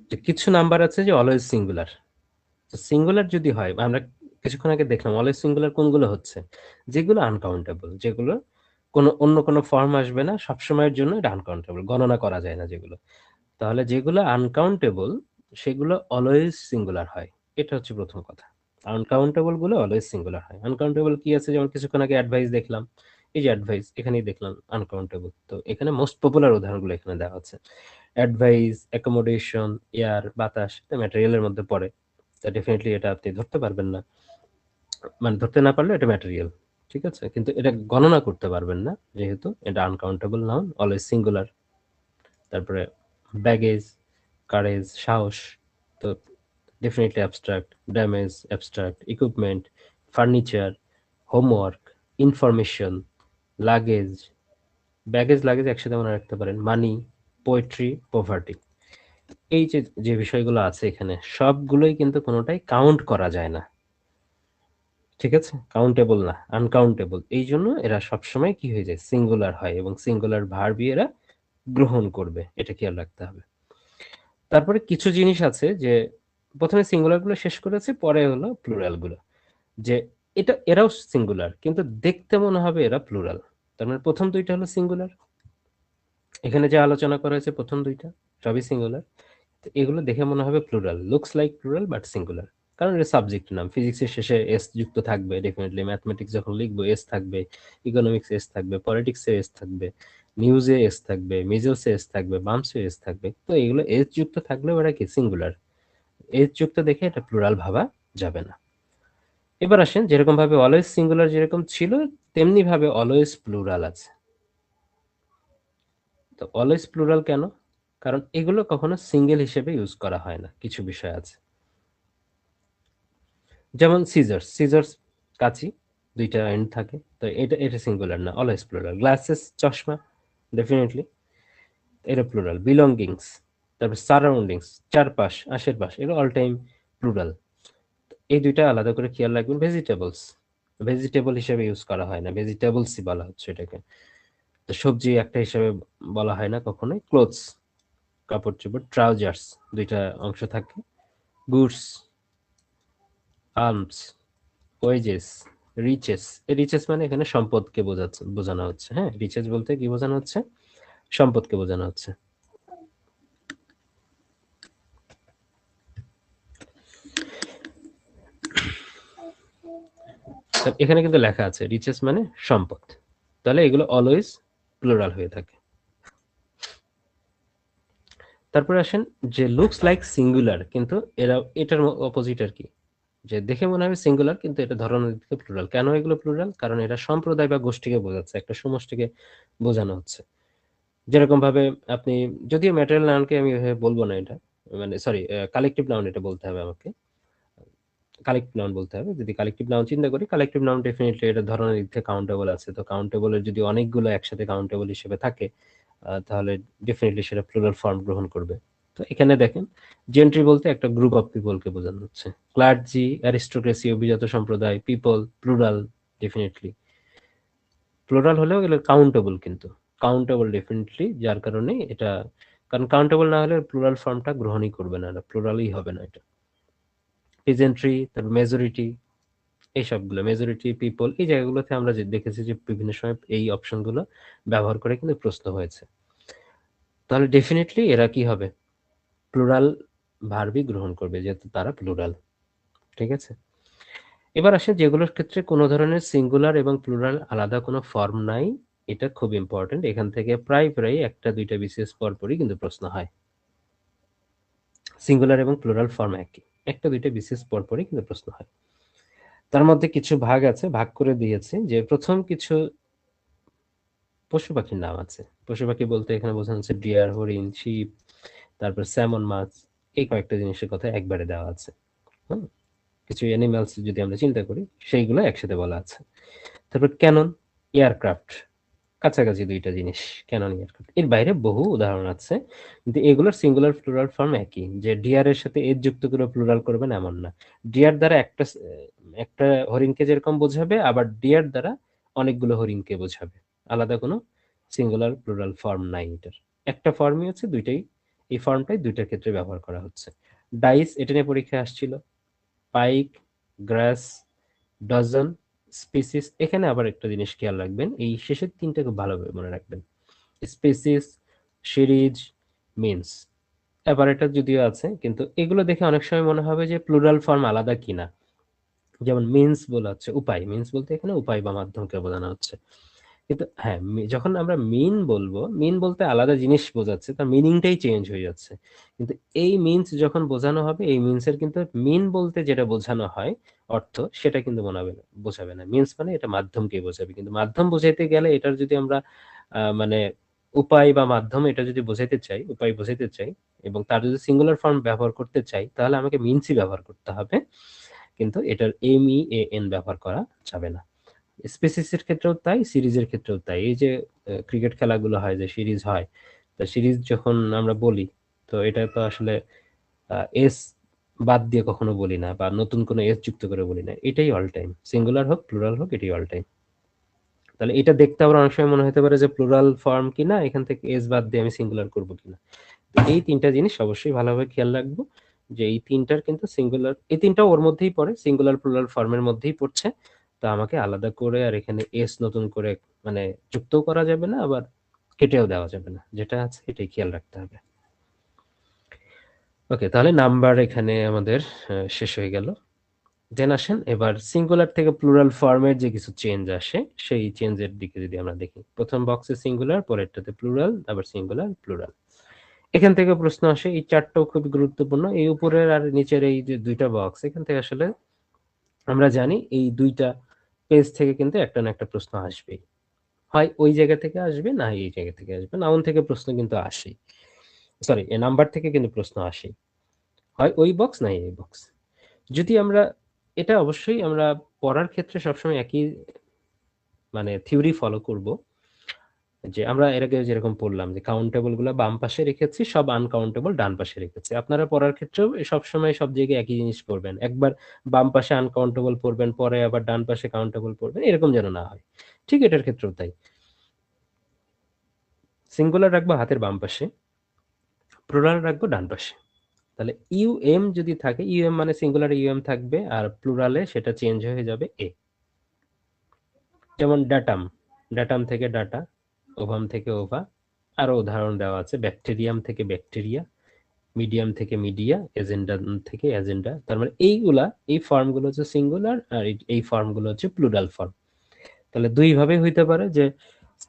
যে কিছু নাম্বার আছে যে অলওয়েজ সিঙ্গুলার, সিঙ্গুলার যদি হয়, আমরা কিছুক্ষণ আগে দেখলাম অলওয়েজ সিঙ্গুলার কোনগুলো হচ্ছে, যেগুলো আনকাউন্টেবল, যেগুলো কোনো অন্য কোনো ফর্ম আসবে না, সবসময়ের জন্য এটা আনকাউন্টেবল, গণনা করা যায় না যেগুলো। তাহলে যেগুলো আনকাউন্টেবল সেগুলো অলওয়েজ সিঙ্গুলার হয়, এটা হচ্ছে প্রথম কথা। আনকাউন্টেবল গুলো অলওয়েজ সিঙ্গুলার হয়। আনকাউন্টেবল কি আছে, যেমন কিছুক্ষণ আগে অ্যাডভাইস দেখলাম, এই যে অ্যাডভাইস এখানেই দেখলাম আনকাউন্টেবল, তো এখানে মোস্ট পপুলার উদাহরণগুলো এখানে দেওয়া হচ্ছে। অ্যাডভাইস, অ্যাকোমোডেশন, এয়ার, বাতাস, এটা ম্যাটেরিয়ালের মধ্যে পড়ে, তা ডেফিনেটলি এটা আপনি ধরতে পারবেন না, মানে ধরতে না পারলে এটা ম্যাটেরিয়াল, ঠিক আছে, কিন্তু এটা গণনা করতে পারবেন না যেহেতু এটা আনকাউন্টেবল নাউন, অলওয়েজ সিঙ্গুলার। তারপরে ব্যাগেজ, কারেজ, সাহস, তো definitely abstract. Damage abstract. Equipment, furniture, homework, information, luggage, baggage luggage একসাথে মনে রাখতে পারেন। মানি, পোয়েট্রি, পভার্টি, এই যে যে বিষয়গুলো আছে এখানে সবগুলোই কিন্তু কোনোটাই কাউন্ট করা যায় না, ঠিক আছে, কাউন্টেবল না, আনকাউন্টেবল। এই জন্য এরা সবসময় কি হয়ে যায়, সিঙ্গুলার হয় এবং সিঙ্গুলার ভার্বই এরা গ্রহণ করবে, এটা খেয়াল রাখতে হবে। তারপরে কিছু জিনিস আছে যে প্রথমে সিঙ্গুলার গুলো শেষ করেছে, পরে হলো প্লুরাল গুলো, যে এটা এরাও সিঙ্গুলার কিন্তু দেখতে মনে হবে এরা প্লুরাল। তার মানে প্রথম দুইটা হলো সিঙ্গুলার, এখানে যে আলোচনা করা হয়েছে প্রথম দুইটা সবই সিঙ্গুলার, তো এগুলো দেখে মনে হবে plural, looks like plural but singular, কারণ এটা সাবজেক্ট নাম। ফিজিক্সের শেষে এস যুক্ত থাকবে ডেফিনেটলি, ম্যাথমেটিক্স যখন লিখবো এস থাকবে, ইকোনমিক্স এস থাকবে, পলিটিক্সে এস থাকবে, নিউজে এস থাকবে, মিজলসে এস থাকবে, বামসে এস থাকবে, তো এগুলো এস যুক্ত থাকলে ওরা কি সিঙ্গুলার, এস যুক্ত দেখে এটা প্লুরাল ভাবা যাবে না। এবার আসেন, যেরকম ভাবে অলওয়েজ সিঙ্গুলার যেরকম ছিল তেমনি ভাবে অলওয়েজ প্লুরাল আছে। তো অলওয়েজ প্লুরাল কেন? কারণ এগুলো কখনো সিঙ্গেল হিসেবে ইউজ করা হয় না, কিছু বিষয় আছে, যেমন সিজার্স, সিজার্স কাঁচি, দুইটা এন্ড থাকে, তো এটা এটা সিঙ্গুলার না, অলওয়েজ প্লুরাল। গ্লাসেস চশমা, ডেফিনেটলি এটা প্লুরাল। বিলঙ্গিংস, তারপর সারাউন্ডিংস, চারপাশ, আশেপাশ, এগুলো অল টাইম প্লুরাল। এই দুইটা আলাদা করে খেয়াল রাখবেন। ভেজিটেবলস, ভেজিটেবল হিসেবে ইউজ করা হয় না, ভেজিটেবলসই বলা হচ্ছে এটাকে, তো সবজি একটা হিসেবে বলা হয় না কখনোই। ক্লোথস, কাপড় চোপড়। ট্রাউজার্স, দুইটা অংশ থাকে। Goods, arms, wages, riches. Riches মানে এখানে সম্পদকে বোঝানো হচ্ছে, হ্যাঁ, রিচেস বলতে কি বোঝানো হচ্ছে, সম্পদকে বোঝানো হচ্ছে। এখানে কিন্তু লেখা আছে রিচেস মানে সম্পদ, তাহলে এগুলো অলওয়েজ প্লুরাল হয়ে থাকে। তারপরে আসেন যে লুকস লাইক সিঙ্গুলার, কিন্তু এরা এটার অপোজিট আর কি, যে দেখে মনে হবে সিঙ্গুলার কিন্তু এটা ধরনের দিকে প্লুরাল। কেন এগুলো প্লুরাল? কারণ এটা সম্প্রদায় বা গোষ্ঠীকে বোঝাচ্ছে, একটা সমষ্টিকে বোঝানো হচ্ছে। যেরকম ভাবে আপনি, যদিও ম্যাটেরিয়াল নাউনকে আমি এভাবে বলবো না, এটা মানে সরি কালেকটিভ নাউন এটা বলতে হবে আমাকে, কালেক্টিভ নাউন বলতে হবে। যদি কালেকটিভ নাউন চিন্তা করি, কালেকটিভ নাউন ডেফিনেটলি এটা ধরনের দিক থেকে কাউন্টেবল আছে, তো কাউন্টেবলের যদি অনেকগুলো একসাথে কাউন্টেবল হিসেবে থাকে তাহলে ডেফিনেটলি সেটা প্লুরাল ফর্ম গ্রহণ করবে। তো এখানে দেখেন জেন্ট্রি বলতে একটা গ্রুপ অফ পিপলকে বোঝানো হচ্ছে। ক্লার্জি, অ্যারিস্টোক্রেসি, অভিজাত সম্প্রদায়, পিপল, প্লুরাল, ডেফিনেটলি প্লুরাল হলেও এগুলো কাউন্টেবল, কিন্তু কাউন্টেবল ডেফিনেটলি, যার কারণে এটা, কারণ কাউন্টেবল না হলে প্লুরাল ফর্মটা গ্রহণই করবে না, প্লুরালই হবে না এটা। পিজেন্ট্রি, তারপর মেজরিটি, এই সবগুলো মেজরিটি, পিপল, এই জায়গাগুলোতে আমরা যে দেখেছি যে বিভিন্ন সময় এই অপশনগুলো ব্যবহার করে কিন্তু প্রশ্ন হয়েছে। তাহলে ডেফিনেটলি এরা কি হবে, প্লুরাল ভার্বই গ্রহণ করবে, যেহেতু তারা প্লুরাল। ঠিক আছে, এবার আসে যেগুলোর ক্ষেত্রে কোনো ধরনের সিঙ্গুলার এবং প্লুরাল আলাদা কোনো ফর্ম নাই। এটা খুব ইম্পর্টেন্ট, এখান থেকে প্রায় প্রায় একটা দুইটা বিশেষ পরপরই কিন্তু প্রশ্ন হয়। সিঙ্গুলার এবং প্লুরাল ফর্ম একই, একটা দুইটা বিশেষ পরপরই কিন্তু প্রশ্ন হয়। তার মধ্যে কিছু ভাগ আছে, ভাগ করে দিয়েছে, যে প্রথম কিছু পশু পাখির নাম আছে। পশু পাখি বলতে এখানে বোঝানো হচ্ছে ডিয়ার, হরিণ, শিপ, তারপর স্যামন মাছ, এই কয়েকটা জিনিসের কথা একবারে দেওয়া আছে। হুম, কিছু অ্যানিমালস যদি আমরা চিন্তা করি সেইগুলো একসাথে বলা আছে। তারপর ক্যানন, এয়ারক্রাফট, কাছাকাছি দুইটা জিনিস, ক্যানন এয়ারক্রাফট। এর বাইরে বহু উদাহরণ আছে, কিন্তু এগুলোর সিঙ্গুলার প্লুরাল ফর্ম একই, যে ডিয়ার এর সাথে এজ যুক্ত করে প্লুরাল করবেন এমন না। ডিয়ার দ্বারা একটা একটা হরিণকে যেরকম বোঝাবে, আবার ডিয়ার দ্বারা অনেকগুলো হরিণকে বোঝাবে, আলাদা কোনো সিঙ্গুলার প্লুরাল ফর্ম নাই এটার। একটা ফর্মই হচ্ছে, দুইটাই, এই ফর্মটাই দুইটার ক্ষেত্রে ব্যবহার করা হচ্ছে। ডাইস, এটা নিয়ে পরীক্ষায় আসছিল। পাইক, গ্রাস, ডজন, স্পিসিস, এখানে আবার একটা জিনিস খেয়াল রাখবেন, এই শেষের তিনটা খুব ভালোভাবে মনে রাখবেন। স্পিসিস, সিরিজ, মিনস, অ্যাপারেটাস যদিও আছে, কিন্তু এগুলো দেখে অনেক সময় মনে হবে যে প্লুরাল ফর্ম আলাদা কিনা। যেমন মিনস বলা হচ্ছে উপায়, মিনস বলতে এখানে উপায় বা মাধ্যমকে বোঝানো হচ্ছে। কিন্তু হ্যাঁ, যখন আমরা মিন বলবো, মিন বলতে আলাদা জিনিস বোঝাচ্ছে, তার মিনিংটাই চেঞ্জ হয়ে যাচ্ছে। কিন্তু এই মিনস যখন বোঝানো হবে, এই মিনসের কিন্তু মিন বলতে যেটা বোঝানো হয় অর্থ, সেটা কিন্তু বোঝাবে না। মিনস মানে এটা মাধ্যমকে বোঝাবে, কিন্তু মাধ্যম বোঝাইতে গেলে এটার যদি আমরা মানে উপায় বা মাধ্যম এটা যদি বোঝাইতে চাই, উপায় বোঝাইতে চাই, এবং তার যদি সিঙ্গুলার ফর্ম ব্যবহার করতে চাই, তাহলে আমাকে মিনসই ব্যবহার করতে হবে, কিন্তু এটার এম ই এ এন ব্যবহার করা যাবে না। স্পেসিসের ক্ষেত্রেও তাই, সিরিজের ক্ষেত্রেও তাই। এই যে ক্রিকেট খেলাগুলো হয়, যে সিরিজ হয়, তা সিরিজ যখন আমরা বলি, তো এটা তো আসলে এস বাদ দিয়ে কখনো বলি না, বা নতুন কোনো এস যুক্ত করে বলি না, এটাই অল টাইম, সিঙ্গুলার হোক প্লুরাল হোক, এটাই অল টাইম। তাহলে এটা দেখতে আবার অনেক সময় মনে হতে পারে যে প্লুরাল ফর্ম কিনা, এখান থেকে এস বাদ দিয়ে আমি সিঙ্গুলার করবো কিনা। তো এই তিনটা জিনিস অবশ্যই ভালোভাবে খেয়াল রাখবো, যে এই তিনটার কিন্তু সিঙ্গুলার, এই তিনটা ওর মধ্যেই পড়ে, সিঙ্গুলার প্লুরাল ফর্মের মধ্যেই পড়ছে। তো আমাকে আলাদা করে আর এখানে এস নতুন করে মানে যুক্তও করা যাবে না, আবার কেটেও দেওয়া যাবে না, যেটা আছে এটাই খেয়াল রাখতে হবে। ওকে, তাহলে নাম্বার এখানে আমাদের শেষ হয়ে গেল। দেন আসেন এবার সিঙ্গুলার থেকে প্লুরাল ফর্মের যে কিছু চেঞ্জ আসে, সেই চেঞ্জের দিকে যদি আমরা দেখি। প্রথম বক্সে সিঙ্গুলার, পরেরটাতে প্লুরাল, আবার সিঙ্গুলার, প্লুরাল। এখান থেকে প্রশ্ন আসে, এই চারটাও খুবই গুরুত্বপূর্ণ। এই উপরের আর নিচের এই যে দুইটা বক্স, এখান থেকে আসলে আমরা জানি এই দুইটা পেজ থেকে কিন্তু একটা না একটা প্রশ্ন আসবেই, হয় ওই জায়গা থেকে আসবে, না এই জায়গা থেকে আসবে। নাউন থেকে প্রশ্ন কিন্তু আসেই, সরি, এ নাম্বার থেকে কিন্তু প্রশ্ন আসেই, হয় ওই বক্স না এই বক্স। যদি আমরা, এটা অবশ্যই আমরা পড়ার ক্ষেত্রে সবসময় একই মানে থিওরি ফলো করব, যে আমরা এর আগে যেরকম পড়লাম যে কাউন্টেবল গুলো বাম পাশে রেখেছি, সব আনকাউন্টেবল ডান পাশে রেখেছি। আপনারা পড়ার ক্ষেত্রেও সবসময় সব জায়গায় একই জিনিস পড়বেন, একবার বাম পাশে আনকাউন্টেবল পড়বেন, পরে আবার ডান পাশে কাউন্টেবল পড়বেন, এরকম যেন না হয়। ঠিক এটার ক্ষেত্রেও তাই, সিঙ্গুলার রাখবো হাতের বাম পাশে, প্লুরাল রাখবো ডান পাশে। তাহলে ইউএম যদি থাকে, ইউএম মানে সিঙ্গুলার ইউএম থাকবে, আর প্লুরালে সেটা চেঞ্জ হয়ে যাবে এ। যেমন ডাটাম, ডাটাম থেকে ডাটা, ওভাম থেকে ওভা, আরো উদাহরণ দেওয়া আছে, ব্যাকটেরিয়াম থেকে ব্যাকটেরিয়া, মিডিয়াম থেকে মিডিয়া, এজেন্ডা থেকে এজেন্ডা। তার মানে এইগুলা, এই ফর্মগুলো হচ্ছে সিঙ্গুলার, আর এই ফর্মগুলো হচ্ছে প্লুরাল ফর্ম। তাহলে দুই ভাবে হইতে পারে, যে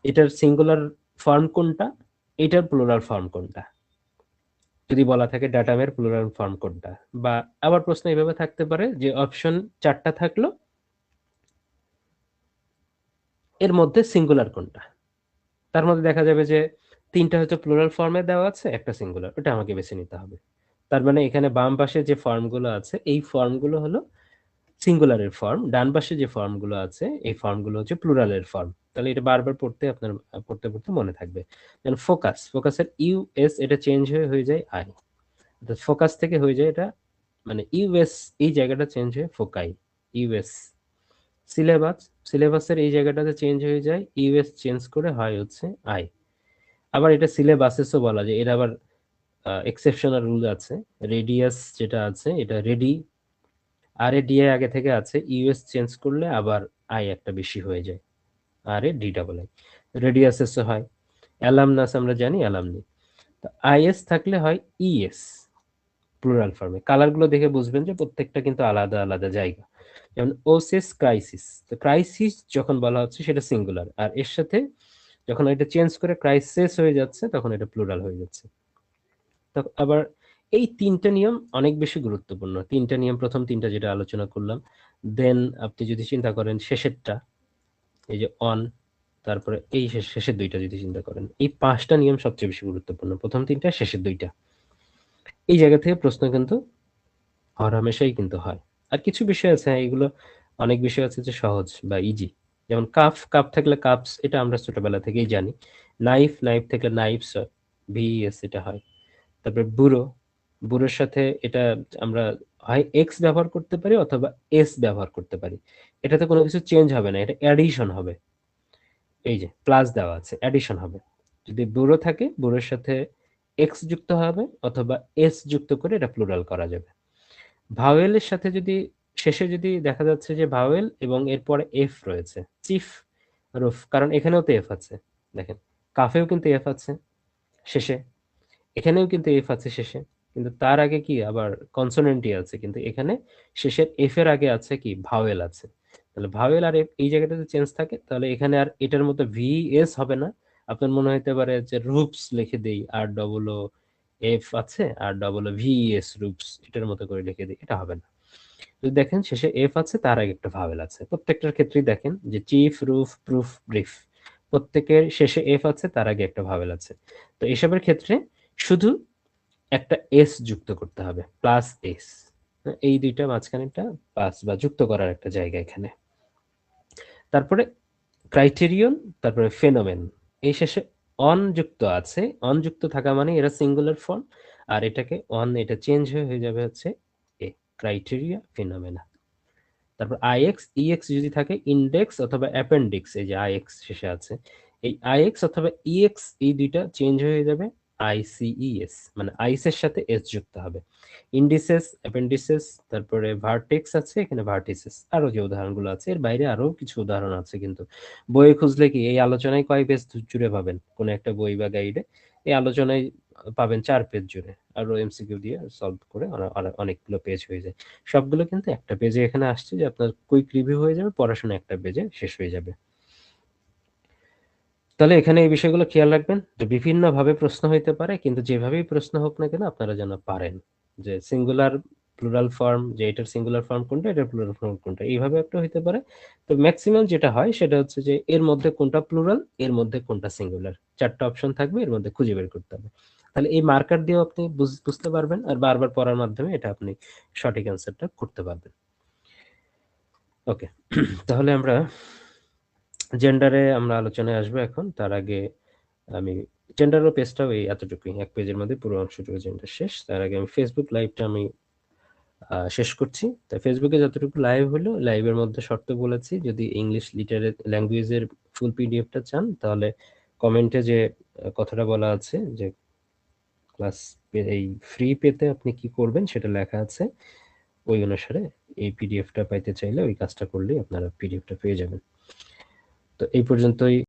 এটার সিঙ্গুলার ফর্ম কোনটা, এটার প্লুরাল ফর্ম কোনটা, যদি বলা থাকে ডাটামের প্লুরাল ফর্ম কোনটা। বা আবার প্রশ্ন এইভাবে থাকতে পারে, যে অপশন চারটা থাকলো, এর মধ্যে সিঙ্গুলার কোনটা। তার মধ্যে দেখা যাবে যে তিনটা হচ্ছে প্লুরাল ফর্মে দেওয়া আছে, একটা সিঙ্গুলার, ওটা আমাকে বেছে নিতে হবে। তার মানে এখানে বাম পাশে যে ফর্মগুলো আছে, এই ফর্মগুলো হলো সিঙ্গুলারের ফর্ম, ডান পাশে যে ফর্মগুলো আছে এই ফর্মগুলো হচ্ছে প্লুরালের ফর্ম। তাহলে এটা বারবার পড়তে পড়তে মনে থাকবে। যেমন ফোকাস, ফোকাসের ইউএস এটা চেঞ্জ হয়ে হয়ে যায় আই। ফোকাস থেকে হয়ে যায় এটা মানে ইউএস, এই জায়গাটা চেঞ্জ হয়ে ফোকাই, ইউএস। সিলেবাস, সিলেবাসের এই জায়গাটাতে চেঞ্জ হয়ে যায়, ইউএস চেঞ্জ করে হয় হচ্ছে আই। আবার এটা সিলেবাসেসও বলা যায়, এর আবার এক্সেপশনাল রুল আছে। রেডিয়াস যেটা আছে এটা রেডি, আর এ ডিআই আগে থেকে আছে, ইউএস চেঞ্জ করলে আবার আই একটা বেশি হয়ে যায়, আর এ ডি ডাবল আই। রেডিয়াসেসও হয়। অ্যালামনাস আমরা জানি, অ্যালামনি। তো আইএস থাকলে হয় ইএস, প্লুরাল ফর্মে। কালারগুলো দেখে বুঝবেন যে প্রত্যেকটা কিন্তু আলাদা আলাদা জায়গা। যেমন ওসিস ক্রাইসিস, তো ক্রাইসিস যখন বলা হচ্ছে সেটা সিঙ্গুলার, আর এর সাথে যখন এটা চেঞ্জ করে ক্রাইসিস হয়ে যাচ্ছে তখন এটা প্লুরাল হয়ে যাচ্ছে। তো আবার এই তিনটা নিয়ম অনেক বেশি গুরুত্বপূর্ণ। তিনটা নিয়ম, প্রথম তিনটা যেটা আলোচনা করলাম, দেন আপনি যদি চিন্তা করেন শেষেরটা, এই যে অন, তারপরে এই শেষের দুইটা যদি চিন্তা করেন, এই পাঁচটা নিয়ম সবচেয়ে বেশি গুরুত্বপূর্ণ, প্রথম তিনটা, শেষের দুইটা। এই জায়গা থেকে প্রশ্ন কিন্তু হরহামেশাই কিন্তু হয়। আর কিছু বিষয় আছে, হ্যাঁ, এগুলো অনেক বিষয় আছে যে সহজ বা ইজি। যেমন কাপ, কাপ থাকলে কাপস, এটা আমরা ছোটবেলা থেকেই জানি। নাইফ, নাইফ থাকলে নাইফস, ভিএস এটা হয়। তারপরে বুড়ো, বুড়োর সাথে এটা আমরা হয় এক্স ব্যবহার করতে পারি অথবা এস ব্যবহার করতে পারি। এটাতে কোনো কিছু চেঞ্জ হবে না, এটা অ্যাডিশন হবে। এই যে প্লাস দেওয়া আছে, অ্যাডিশন হবে। যদি বুড়ো থাকে, বুড়োর সাথে এক্স যুক্ত হবে অথবা এস যুক্ত করে এটা প্লুরাল করা যাবে। ভাওয়েলের সাথে যদি শেষে যদি দেখা যাচ্ছে যে ভাওয়েল এবং এরপরে এফ রয়েছে, চিফ, রুফ, কারণ এখানেও তো এফ আছে। দেখেন কাফেও কিন্তু এফ আছে শেষে, এখানেও কিন্তু এফ আছে শেষে, কিন্তু তার আগে কি আবার কনসোনেন্টই আছে, কিন্তু এখানে শেষের এফ এর আগে আছে কি ভাওয়েল আছে। তাহলে ভাওয়েল আর এফ এই জায়গাটাতে চেঞ্জ থাকে, তাহলে এখানে আর এটার মতো ভি এস হবে না। আপনার মনে হতে পারে যে রুপস লিখে দেই, আর ডবল ও এফ আছে আর ডবল ও ভি এস রুপস, এটার মতো করে লিখে দিই, এটা হবে না। যদি দেখেন শেষে এফ আছে, তার আগে একটা ভাওয়েল আছে। প্রত্যেকটার ক্ষেত্রেই দেখেন যে চিফ, রুফ, প্রুফ, ব্রিফ, প্রত্যেকের শেষে এফ আছে, তার আগে একটা ভাওয়েল আছে। তো এসবের ক্ষেত্রে শুধু একটা এস যুক্ত করতে হবে, প্লাস এস। এই দুইটা মাঝখানেটা প্লাস বা যুক্ত করার একটা জায়গা এখানে। তারপরে ক্রাইটেরিয়ন, তারপরে ফেনোমেন, এই শেষে অন যুক্ত আছে। অন যুক্ত থাকা মানে এরা সিঙ্গুলার ফর্ম, আর এটাকে অন, এটা চেঞ্জ হয়ে যাবে হচ্ছে এ, ক্রাইটেরিয়া, ফেনোমেনা। তারপর আইএক্স, ইএক্স যদি থাকে ইন্ডেক্স অথবা অ্যাপেন্ডিক্স, এই যে আইএক্স শেষে আছে, এই আইএক্স অথবা ইএক্স এই দুইটা চেঞ্জ হয়ে যাবে আইসিইএস, মানে আইস এর সাথে এস যুক্ত হবে। ইন্ডিসেস, অ্যাপেন্ডিসেস, তারপরে ভার্টেক্স আছে, এখানে ভার্টিসেস, আরো যে উদাহরণগুলো আছে, এর বাইরে আরো কিছু উদাহরণ আছে, কিন্তু বইয়ে খুঁজলে কি এই আলোচনায় কয় পেজ জুড়ে পাবেন, কোন একটা বই বা গাইডে এই আলোচনায় পাবেন 4 পেজ জুড়ে, আরো এমসিকিউ দিয়ে সলভ করে অনেকগুলো পেজ হয়ে যায়। সবগুলো কিন্তু একটা পেজে এখানে আসছে, যে আপনার কুইক রিভিউ হয়ে যাবে, পড়াশোনা একটা পেজে শেষ হয়ে যাবে। তাহলে এখানে এই বিষয়গুলো খেয়াল রাখবেন যে বিভিন্ন ভাবে প্রশ্ন হইতে পারে, কিন্তু যেভাবেই প্রশ্ন হোক না কেন আপনারা যেন পারেন যে সিঙ্গুলার প্লুরাল ফর্ম, যে এটার সিঙ্গুলার ফর্ম কোনটা, এটার প্লুরাল ফর্ম কোনটা, এইভাবে একটা হইতে পারে। তো ম্যাক্সিমাম যেটা হয় সেটা হচ্ছে যে এর মধ্যে কোনটা প্লুরাল, এর মধ্যে কোনটা সিঙ্গুলার, 4টা অপশন থাকবে, এর মধ্যে খুঁজে বের করতে হবে। তাহলে এই মার্কার দিয়েও আপনি বুঝতে পারবেন, আর বারবার পড়ার মাধ্যমে এটা আপনি সঠিক অ্যান্সারটা করতে পারবেন। ওকে, তাহলে আমরা জেন্ডারে আমরা আলোচনায় আসবো এখন। তার আগে আমি জেন্ডারের পেজটাও এই এতটুকুই, এক পেজের মধ্যে পুরো অংশটুকু জেন্ডার শেষ। তার আগে আমি ফেসবুক লাইভটা আমি শেষ করছি। তাই ফেসবুকে যতটুকু লাইভ হলো, লাইভের মধ্যে শর্ত বলেছি, যদি ইংলিশ লিটারের ল্যাঙ্গুয়েজের ফুল পিডিএফটা চান, তাহলে কমেন্টে যে কথাটা বলা আছে যে ক্লাস এই ফ্রি পেতে আপনি কি করবেন সেটা লেখা আছে, ওই অনুসারে এই পিডিএফটা পাইতে চাইলে ওই কাজটা করলেই আপনারা পিডিএফটা পেয়ে যাবেন। তো এই পর্যন্তই।